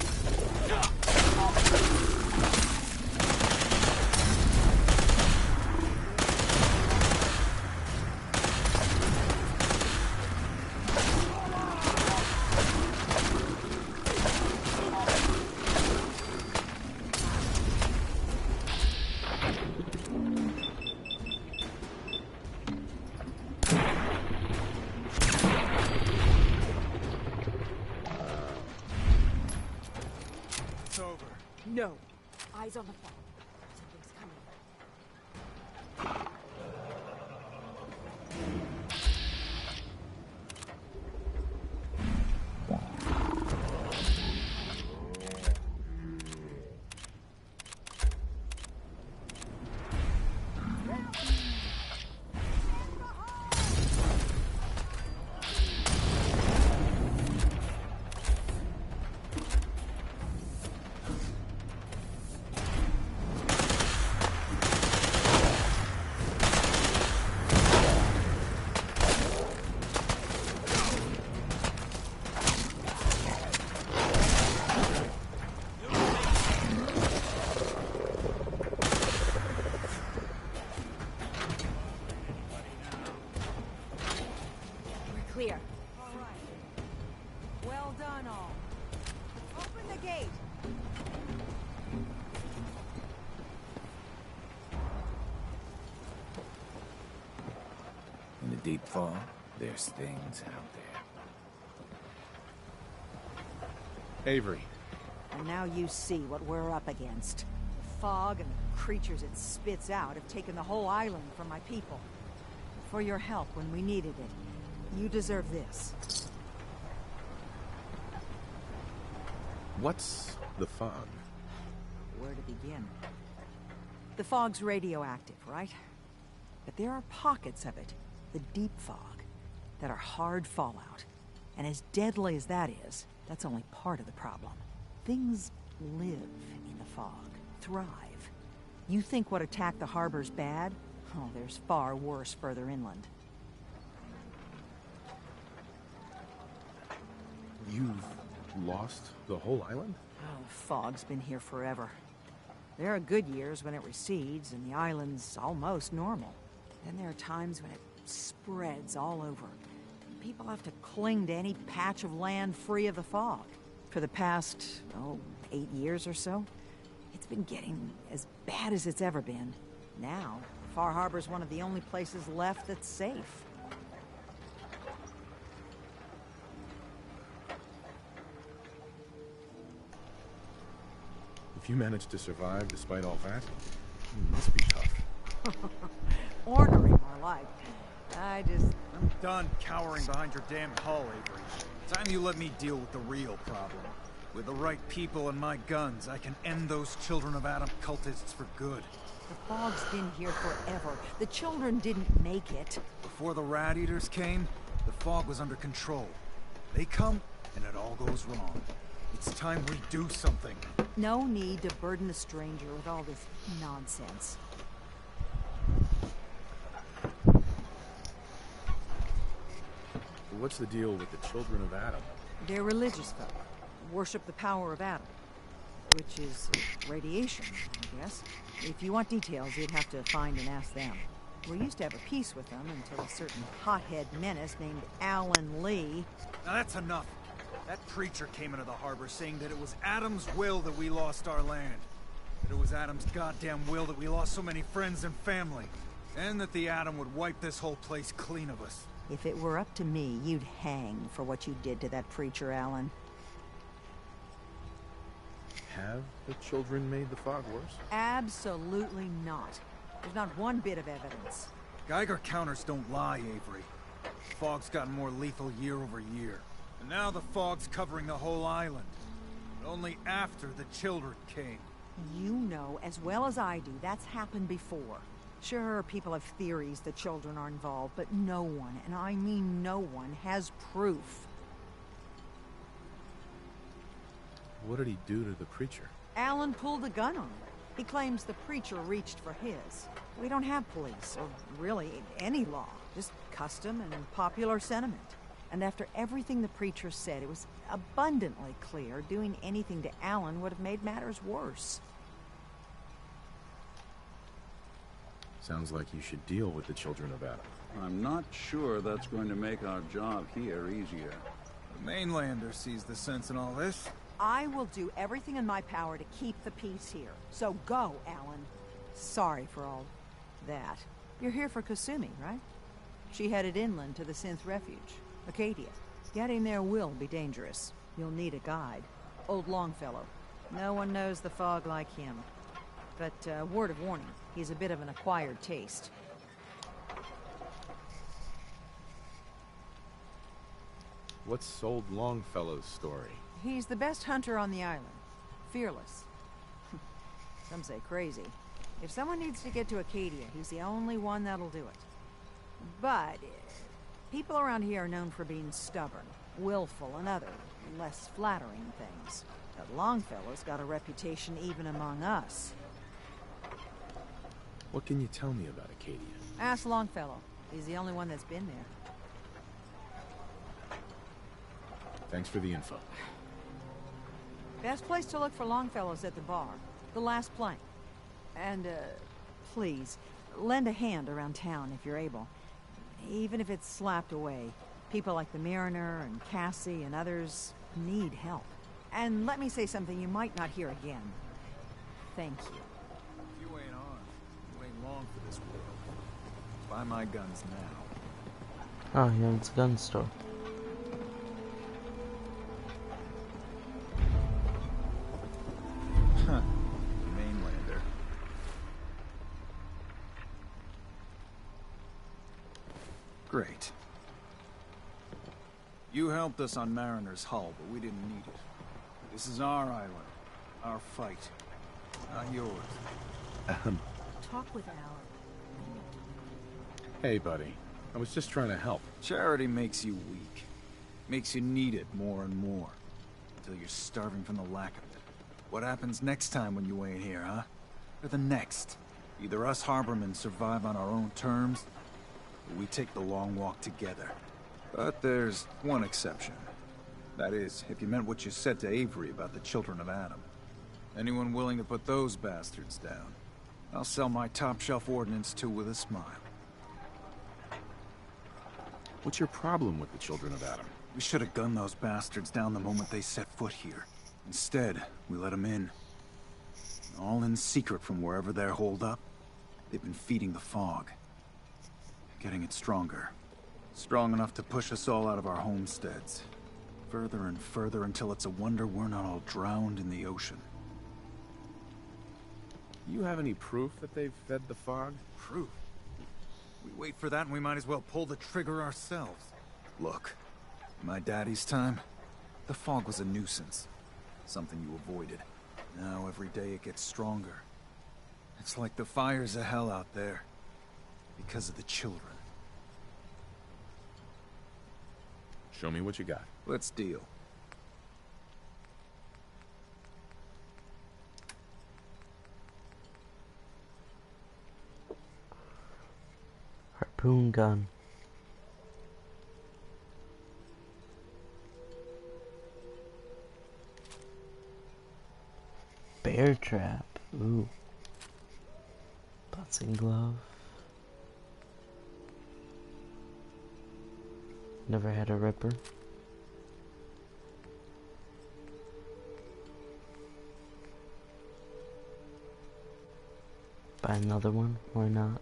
It's over. No. Eyes on the fog. Something's coming. deep fog, there's things out there. Avery. And now you see what we're up against. The fog and the creatures it spits out have taken the whole island from my people. For your help when we needed it, you deserve this. What's the fog? Where to begin? The fog's radioactive, right? But there are pockets of it, the deep fog, that are hard fallout. And as deadly as that is, that's only part of the problem. Things live in the fog, thrive. You think what attacked the harbor's bad? Oh, there's far worse further inland. You've lost the whole island? Oh, the fog's been here forever. There are good years when it recedes and the island's almost normal. Then there are times when it spreads all over. People have to cling to any patch of land free of the fog. For the past, 8 years or so, it's been getting as bad as it's ever been. Now, Far Harbor's one of the only places left that's safe. If you managed to survive despite all that, it must be tough. Ornery, more like. I'm done cowering behind your damn hull, Avery. Time you let me deal with the real problem. With the right people and my guns, I can end those Children of Adam cultists for good. The fog's been here forever. The children didn't make it. Before the Rat Eaters came, the fog was under control. They come, and it all goes wrong. It's time we do something. No need to burden the stranger with all this nonsense. What's the deal with the Children of Adam? They're religious folk. Worship the power of Adam. Which is radiation, I guess. If you want details, you'd have to find and ask them. We used to have a peace with them until a certain hothead menace named Alan Lee... Now that's enough. That preacher came into the harbor saying that it was Adam's will that we lost our land. That it was Adam's goddamn will that we lost so many friends and family. And that the Atom would wipe this whole place clean of us. If it were up to me, you'd hang for what you did to that preacher, Alan. Have the children made the fog worse? Absolutely not. There's not one bit of evidence. Geiger counters don't lie, Avery. The fog's gotten more lethal year over year. And now the fog's covering the whole island. But only after the children came. You know as well as I do that's happened before. Sure, people have theories the children are involved, but no one, and I mean no one, has proof. What did he do to the preacher? Alan pulled a gun on him. He claims the preacher reached for his. We don't have police, or really any law. Just custom and popular sentiment. And after everything the preacher said, it was abundantly clear doing anything to Alan would have made matters worse. Sounds like you should deal with the Children of Adam. I'm not sure that's going to make our job here easier. The mainlander sees the sense in all this. I will do everything in my power to keep the peace here. So go, Alan. Sorry for all that. You're here for Kasumi, right? She headed inland to the Synth Refuge, Acadia. Getting there will be dangerous. You'll need a guide. Old Longfellow. No one knows the fog like him. But, word of warning, he's a bit of an acquired taste. What's old Longfellow's story? He's the best hunter on the island. Fearless. Some say crazy. If someone needs to get to Acadia, he's the only one that'll do it. But people around here are known for being stubborn, willful, and other, less flattering things. But Longfellow's got a reputation even among us. What can you tell me about Acadia? Ask Longfellow. He's the only one that's been there. Thanks for the info. Best place to look for Longfellow's at the bar. The last plank. And, please, lend a hand around town if you're able. Even if it's slapped away. People like the Mariner and Cassie and others need help. And let me say something you might not hear again. Thank you. If you ain't on, you ain't long for this world. Buy my guns now. Oh, yeah, it's a gun store. Huh. Mainlander. Great. You helped us on Mariner's hull, but we didn't need it. This is our island. Our fight. Not yours. Talk with Al. Hey, buddy. I was just trying to help. Charity makes you weak. Makes you need it more and more. Until you're starving from the lack of it. What happens next time when you ain't here, huh? Or the next? Either us Harbormen survive on our own terms, or we take the long walk together. But there's one exception. That is, if you meant what you said to Avery about the Children of Adam. Anyone willing to put those bastards down, I'll sell my top-shelf ordnance to with a smile. What's your problem with the Children of Adam? We should have gunned those bastards down the moment they set foot here. Instead, we let them in. All in secret from wherever they're holed up. They've been feeding the fog. Getting it stronger. Strong enough to push us all out of our homesteads. Further and further until it's a wonder we're not all drowned in the ocean. You have any proof that they've fed the fog? Proof? We wait for that and we might as well pull the trigger ourselves. Look, in my daddy's time, the fog was a nuisance. Something you avoided. Now every day it gets stronger. It's like the fires of hell out there. Because of the children. Show me what you got. Let's deal. Harpoon gun. Bear trap. Ooh. Boxing glove. Never had a ripper. Buy another one, why not?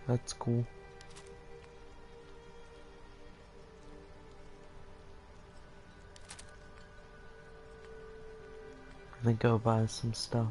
That's cool. I think I'll buy some stuff.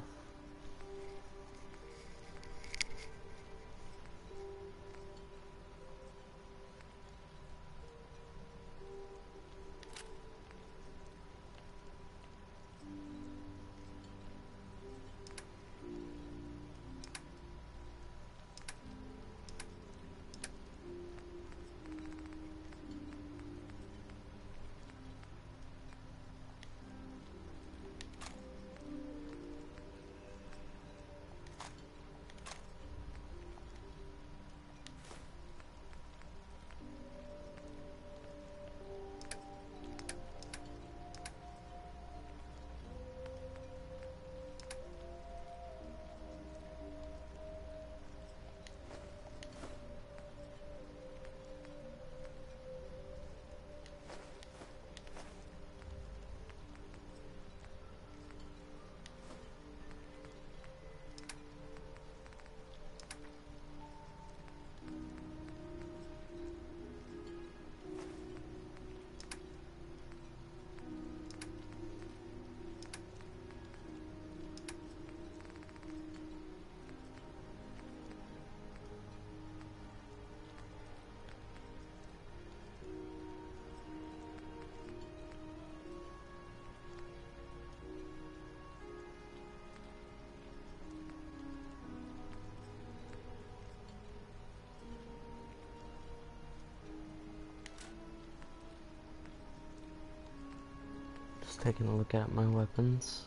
Just taking a look at my weapons.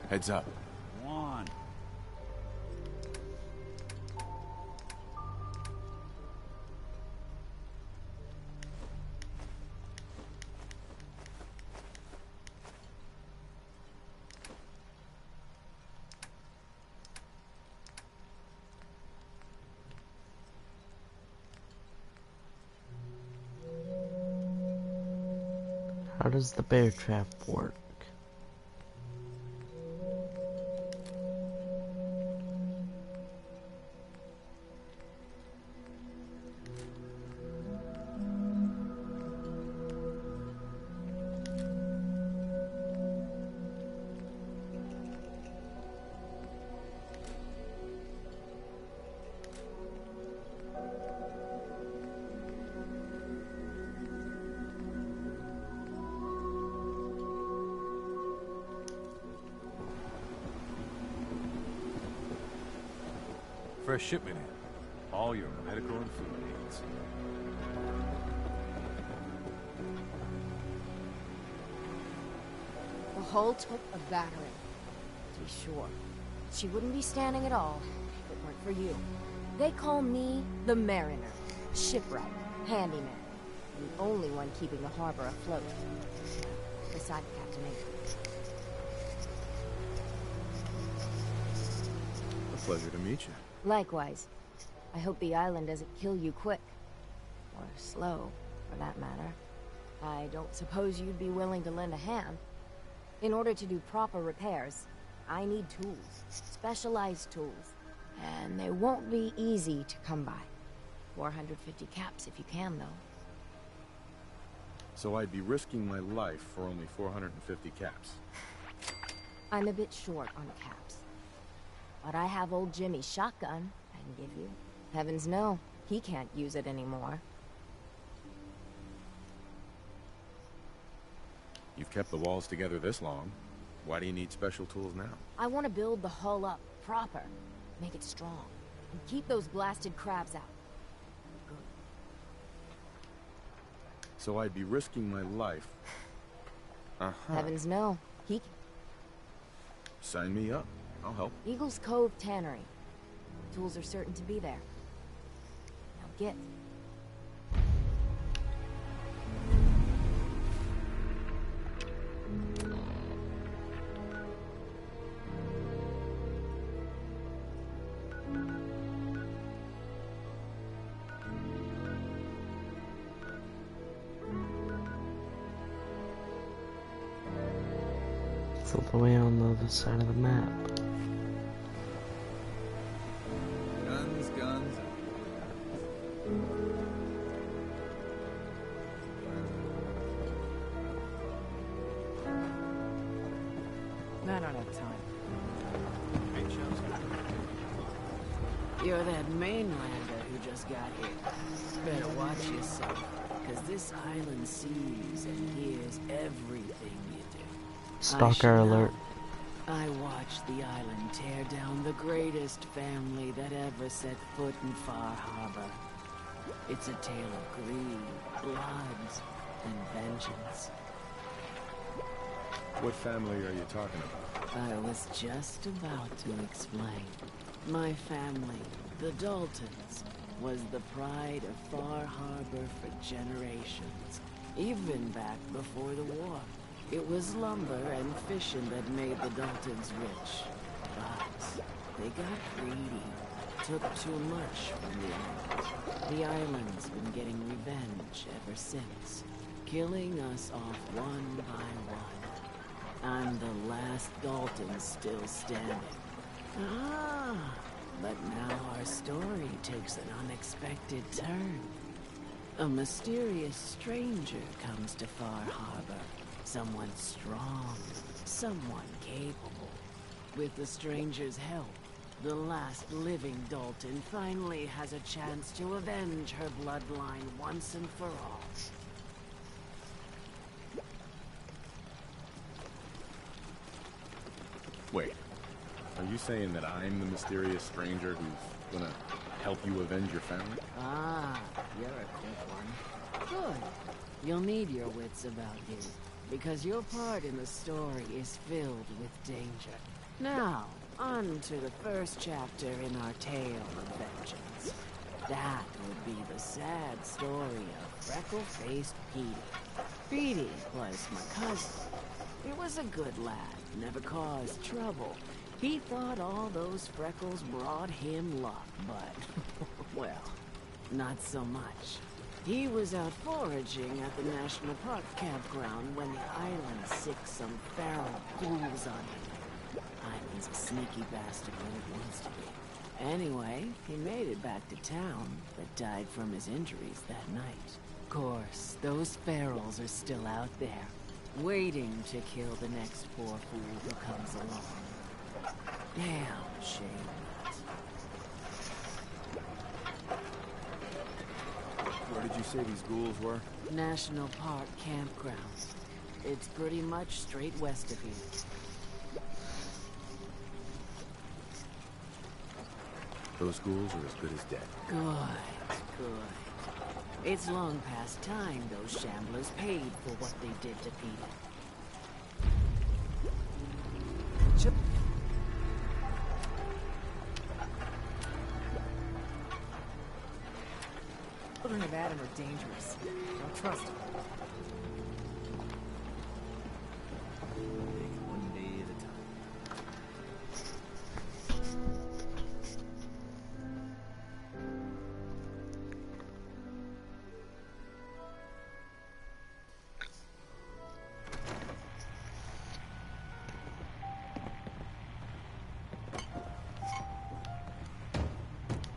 Heads up. Go on. How does the bear trap work? Fresh shipment in. All your medical and food needs. The hull took a battering, to be sure. She wouldn't be standing at all if it weren't for you. They call me the Mariner, shipwright, handyman, the only one keeping the harbor afloat. Besides Captain Avery. A pleasure to meet you. Likewise. I hope the island doesn't kill you quick. Or slow, for that matter. I don't suppose you'd be willing to lend a hand. In order to do proper repairs, I need tools. Specialized tools. And they won't be easy to come by. 450 caps if you can, though. So I'd be risking my life for only 450 caps. I'm a bit short on caps. But I have old Jimmy's shotgun I can give you. Heavens no, he can't use it anymore. You've kept the walls together this long. Why do you need special tools now? I want to build the hull up proper. Make it strong. And keep those blasted crabs out. Good. So I'd be risking my life. Heavens no, he can. Sign me up. I'll help. Eagles Cove Tannery. Tools are certain to be there. Now get. It's all the way on the other side of the map. Guns, guns, I don't have time. You're that mainlander who just got here. Better watch yourself, because this island sees and hears everything you do. Stalker alert. I watched the island tear down the greatest family that ever set foot in Far Harbor. It's a tale of greed, bloods, and vengeance. What family are you talking about? I was just about to explain. My family, the Daltons, was the pride of Far Harbor for generations, even back before the war. It was lumber and fishing that made the Daltons rich. But they got greedy, took too much from the island. The island's been getting revenge ever since, killing us off one by one. I'm the last Dalton still standing. But now our story takes an unexpected turn. A mysterious stranger comes to Far Harbor. Someone strong, someone capable. With the stranger's help, the last living Dalton finally has a chance to avenge her bloodline once and for all. Wait, are you saying that I'm the mysterious stranger who's gonna help you avenge your family? You're a quick one. Good. You'll need your wits about you, because your part in the story is filled with danger. Now, on to the first chapter in our tale of vengeance. That would be the sad story of freckle-faced Petey. Petey was my cousin. He was a good lad, never caused trouble. He thought all those freckles brought him luck, but, well, not so much. He was out foraging at the National Park campground when the island sicked some feral ghouls on him. Island's a sneaky bastard when it wants to be. Anyway, he made it back to town, but died from his injuries that night. Of course, those ferals are still out there, waiting to kill the next poor fool who comes along. Damn shame. Where did you say these ghouls were? National Park campground. It's pretty much straight west of here. Those ghouls are as good as dead. Good. It's long past time those shamblers paid for what they did to Peter. Children of Adam are dangerous. Don't trust them. Take it one day at a time.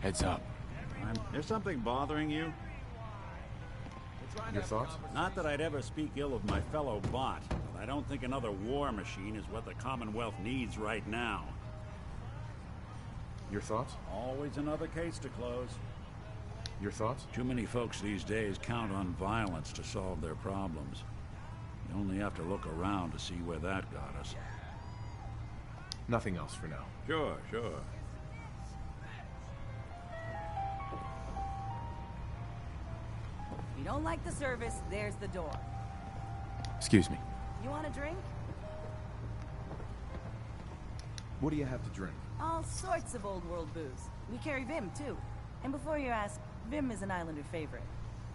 Heads up. There's something bothering you? Your thoughts? Not that I'd ever speak ill of my fellow bot, but I don't think another war machine is what the Commonwealth needs right now. Your thoughts? Always another case to close. Your thoughts? Too many folks these days count on violence to solve their problems. You only have to look around to see where that got us. Nothing else for now. Sure. You don't like the service, there's the door. Excuse me. You want a drink? What do you have to drink? All sorts of old world booze. We carry Vim, too. And before you ask, Vim is an Islander favorite.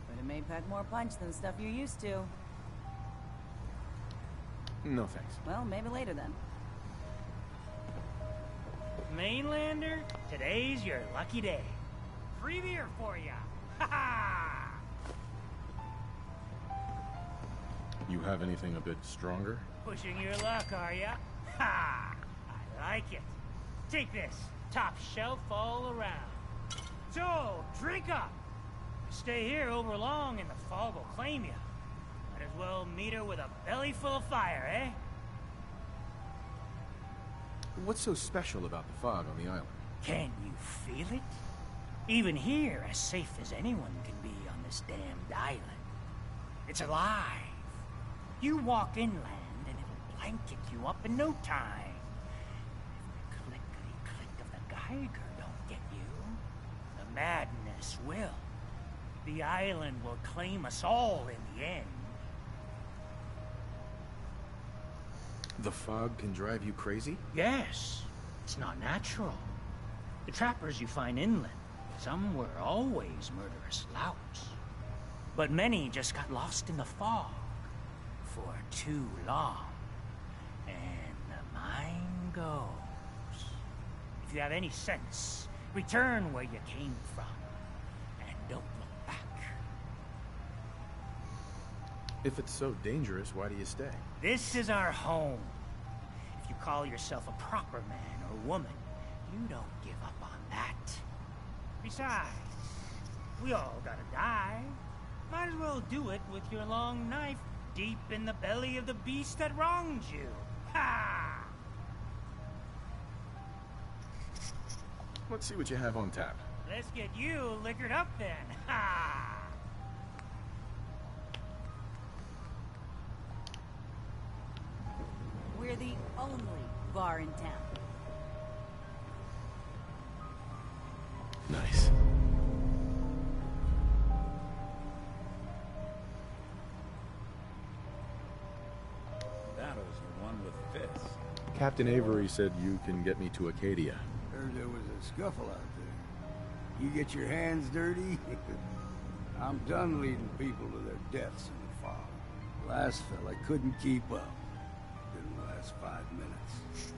But it may pack more punch than the stuff you're used to. No, thanks. Well, maybe later then. Mainlander, today's your lucky day. Free beer for ya. Ha ha! You have anything a bit stronger? Pushing your luck, are ya? Ha! I like it. Take this. Top shelf all around. So, drink up. Stay here over long and the fog will claim you. Might as well meet her with a belly full of fire, eh? What's so special about the fog on the island? Can you feel it? Even here, as safe as anyone can be on this damned island. It's alive. You walk inland and it'll blanket you up in no time. If the clickety-click of the Geiger don't get you, the madness will. The island will claim us all in the end. The fog can drive you crazy? Yes. It's not natural. The trappers you find inland, some were always murderous louts. But many just got lost in the fog for too long. And the mind goes. If you have any sense, return where you came from. And don't look back. If it's so dangerous, why do you stay? This is our home. If you call yourself a proper man or woman, you don't give up on that. Besides, we all gotta die. Might as well do it with your long knife deep in the belly of the beast that wronged you. Ha! Let's see what you have on tap. Let's get you liquored up then. Ha! We're the only bar in town. Nice. That was the one with fists. Captain Avery said you can get me to Acadia. Heard there was a scuffle out there. You get your hands dirty? I'm done leading people to their deaths in the fog. Last fella couldn't keep up. Didn't last 5 minutes.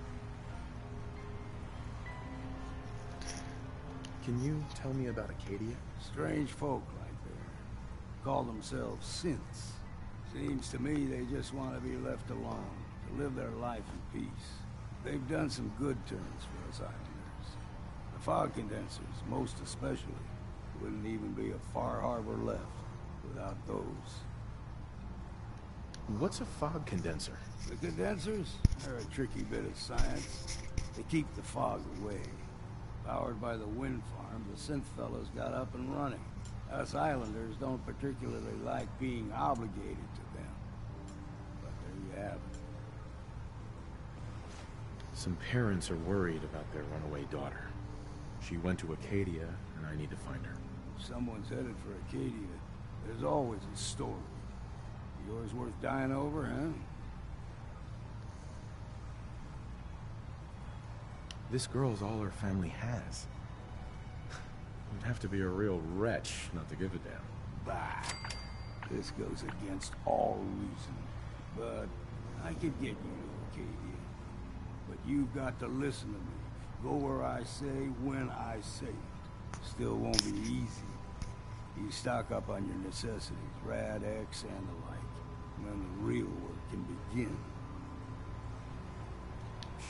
Can you tell me about Acadia? Strange folk like there. Call themselves synths. Seems to me they just want to be left alone, to live their life in peace. They've done some good turns for us islanders. The fog condensers, most especially, wouldn't even be a Far Harbor left without those. What's a fog condenser? The condensers are a tricky bit of science. They keep the fog away. Powered by the wind farm, the synth fellows got up and running. Us islanders don't particularly like being obligated to them. But there you have it. Some parents are worried about their runaway daughter. She went to Acadia, and I need to find her. If someone's headed for Acadia, there's always a story. Yours worth dying over, huh? This girl's all her family has. You'd have to be a real wretch not to give a damn. Bah! This goes against all reason. But I could get you to Acadia. But you've got to listen to me. Go where I say, when I say it. Still won't be easy. You stock up on your necessities, Rad-X and the like. And then the real work can begin.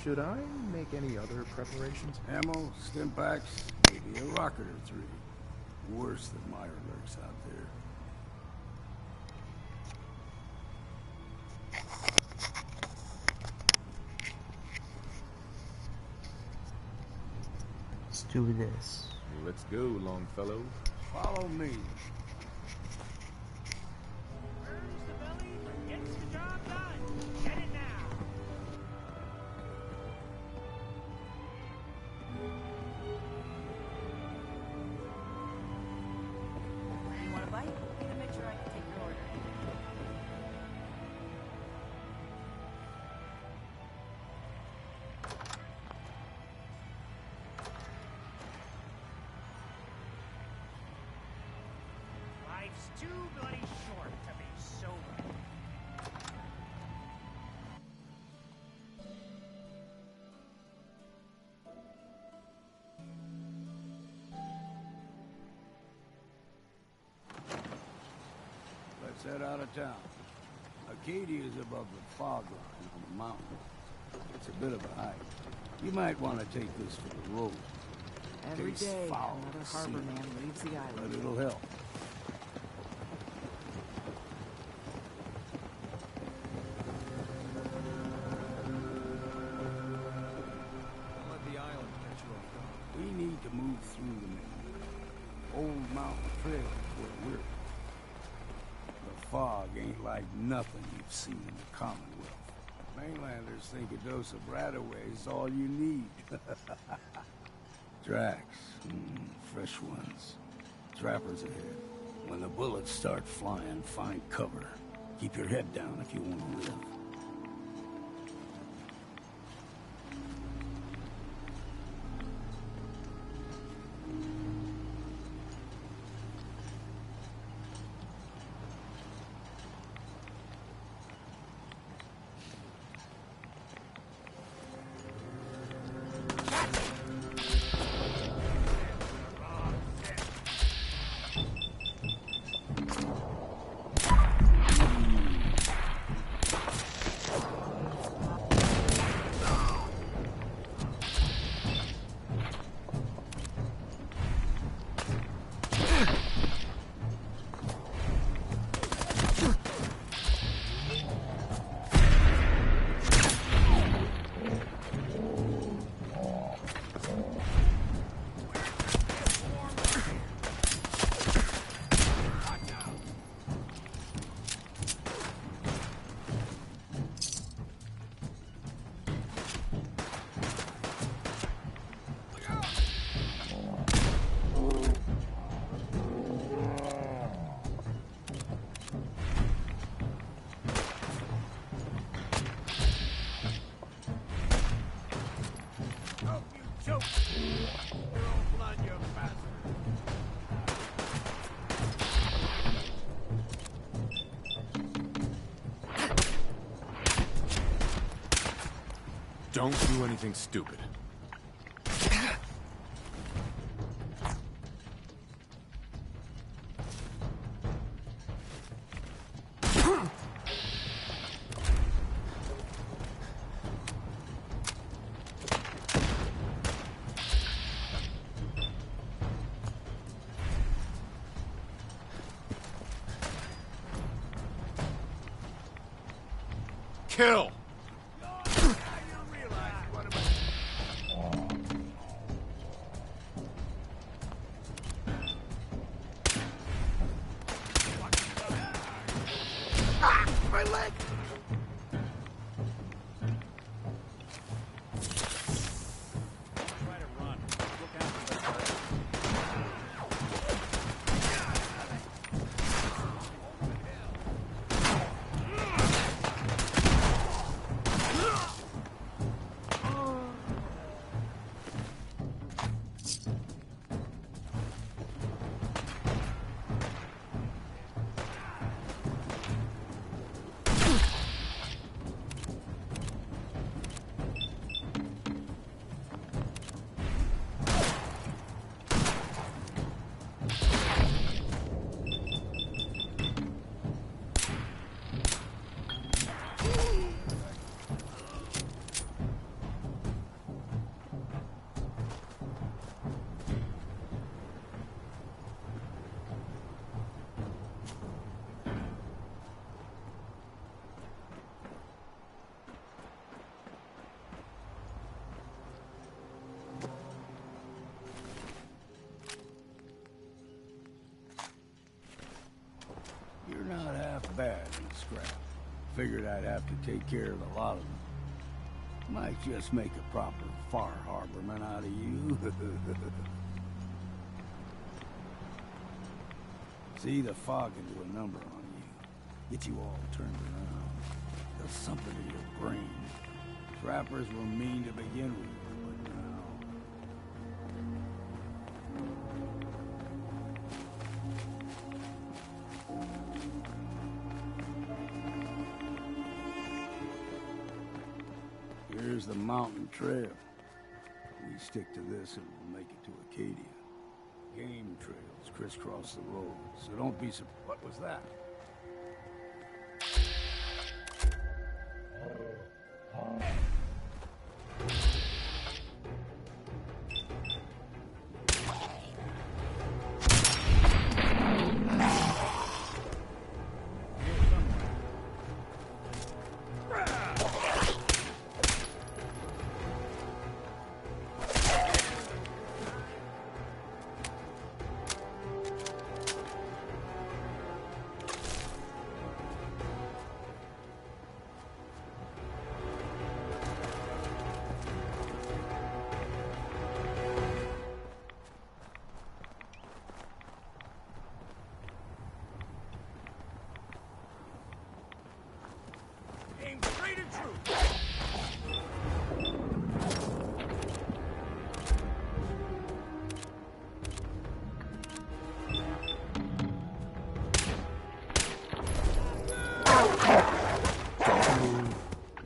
Should I make any other preparations? Ammo, stim packs, maybe a rocket or 3. Worse than Meyer lurks out there. Let's do this. Let's go, Longfellow. Follow me. Life's too bloody short to be sober. Let's head out of town. Acadia is above the fog line on the mountain. It's a bit of a hike. You might want to take this for the road. Every Tastes day, foul another to see, harbor man leaves the island. but it'll help. Don't let the island catch you off guard. We need to move through the middle. Old mountain trail is where we're. The fog ain't like nothing you've seen in the Commonwealth. Mainlanders think a dose of Radaway is all you need. Tracks. Fresh ones. Trappers ahead. When the bullets start flying, find cover. Keep your head down if you want to live. Don't do anything stupid. Kill! My leg! You're not half bad, Scrap. Figured I'd have to take care of a lot of them. Might just make a proper Far Harborman out of you. See the fog into a number on you. Get you all turned around. Does something to your brain. Trappers were mean to begin with, but now... Here's the mountain trail. We stick to this and we'll make it to Acadia. Game trails crisscross the road, so don't be surprised. What was that?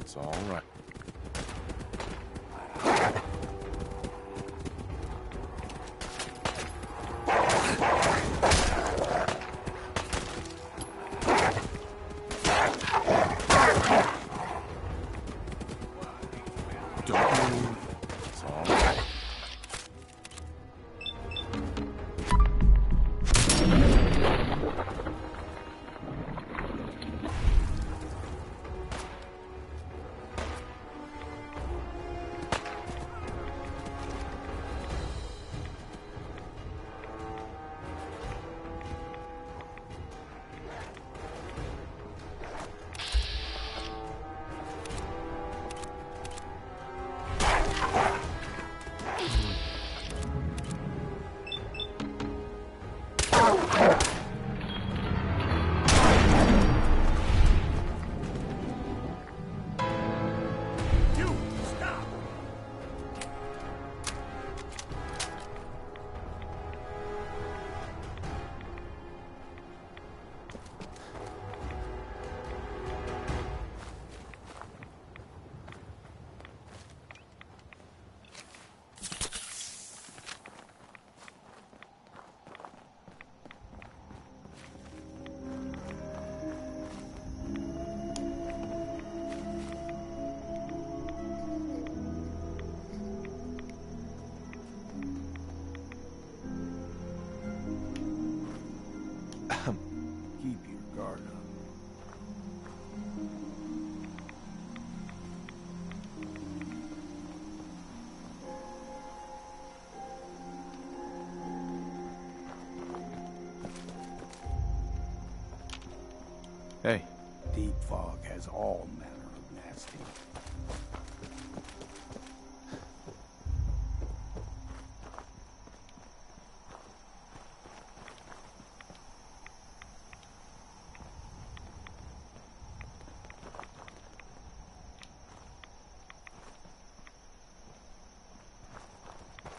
It's all right. Don't move. It's all right. deep fog has all manner of nasty.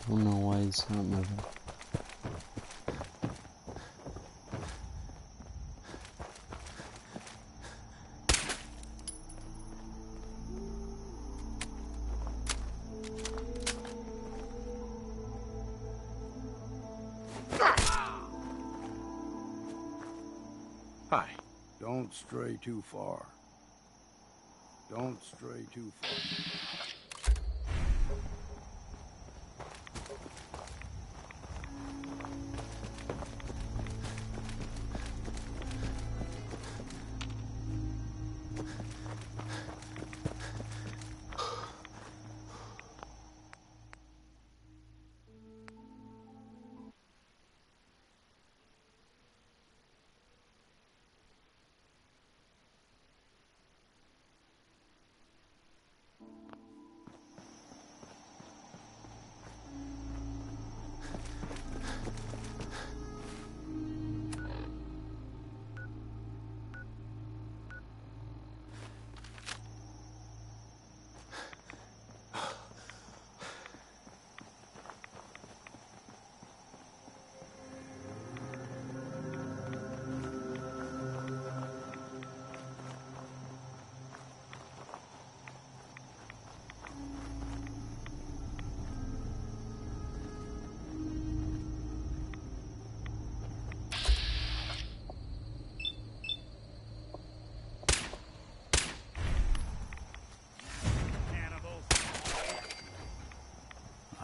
I don't know why it's not moving. Hi. Don't stray too far. Don't stray too far.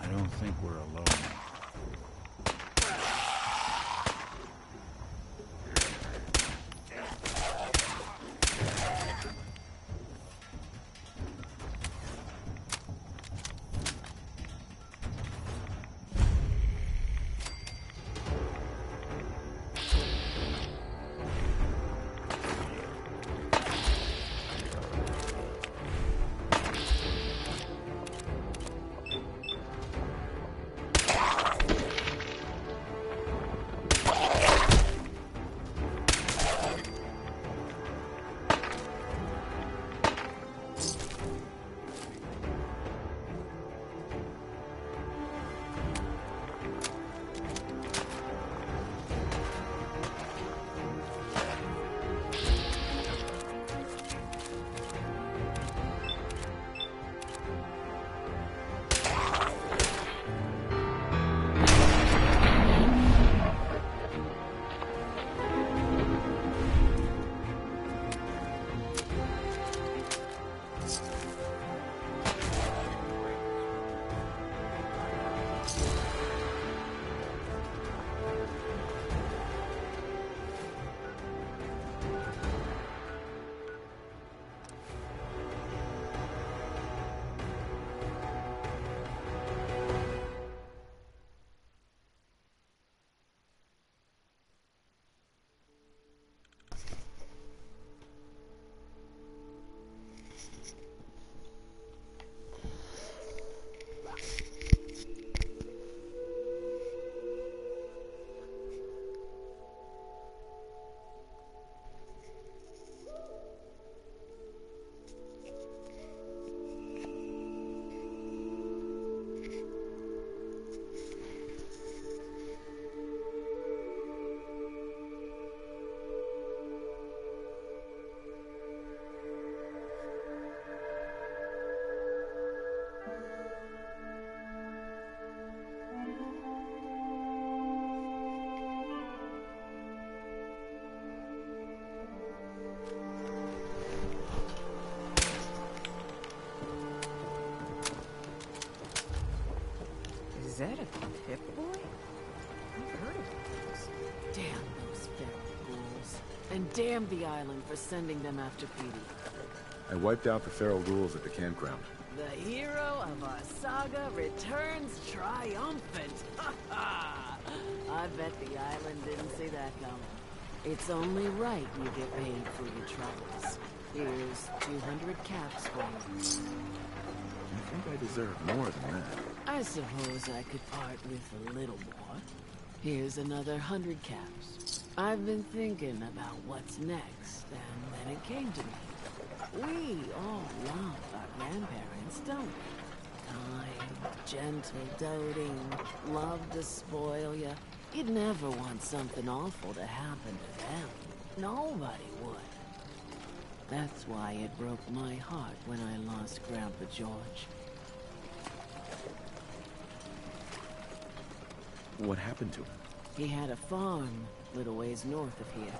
I don't think we're alone. Is that a Pip-Boy? I've heard of those. Damn those feral ghouls. And damn the island for sending them after Petey. I wiped out the feral ghouls at the campground. The hero of our saga returns triumphant. Ha ha! I bet the island didn't see that coming. It's only right you get paid for your troubles. Here's 200 caps for you. I think I deserve more than that. I suppose I could part with a little more. Here's another 100 caps. I've been thinking about what's next, and then it came to me. We all love our grandparents, don't we? Kind, gentle, doting, love to spoil you. You'd never want something awful to happen to them. Nobody would. That's why it broke my heart when I lost Grandpa George. What happened to him? He had a farm, little ways north of here.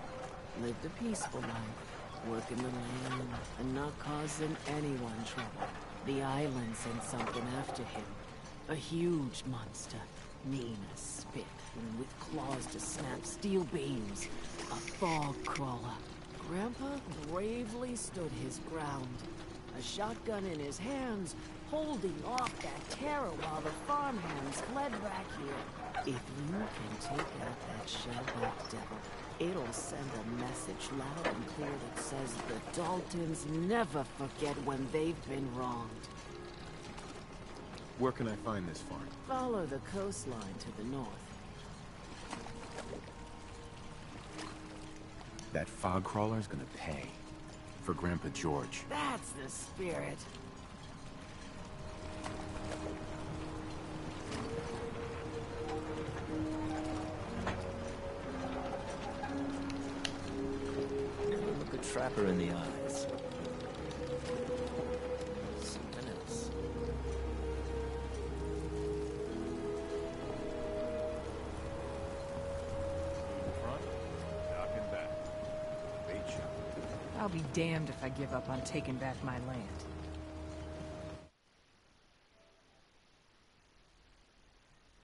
Lived a peaceful life, working the land and not causing anyone trouble. The island sent something after him. A huge monster, mean as spit, and with claws to snap steel beams. A fog crawler. Grandpa bravely stood his ground. A shotgun in his hands, holding off that terror while the farmhands fled back here. If you can take out that shellback devil, it'll send a message loud and clear that says the Daltons never forget when they've been wronged. Where can I find this farm? Follow the coastline to the north. That fog crawler's gonna pay. For Grandpa George. That's the spirit. Never look a trapper in the eyes. Something else. Front, dock and back. Bait shop. I'll be damned if I give up on taking back my land.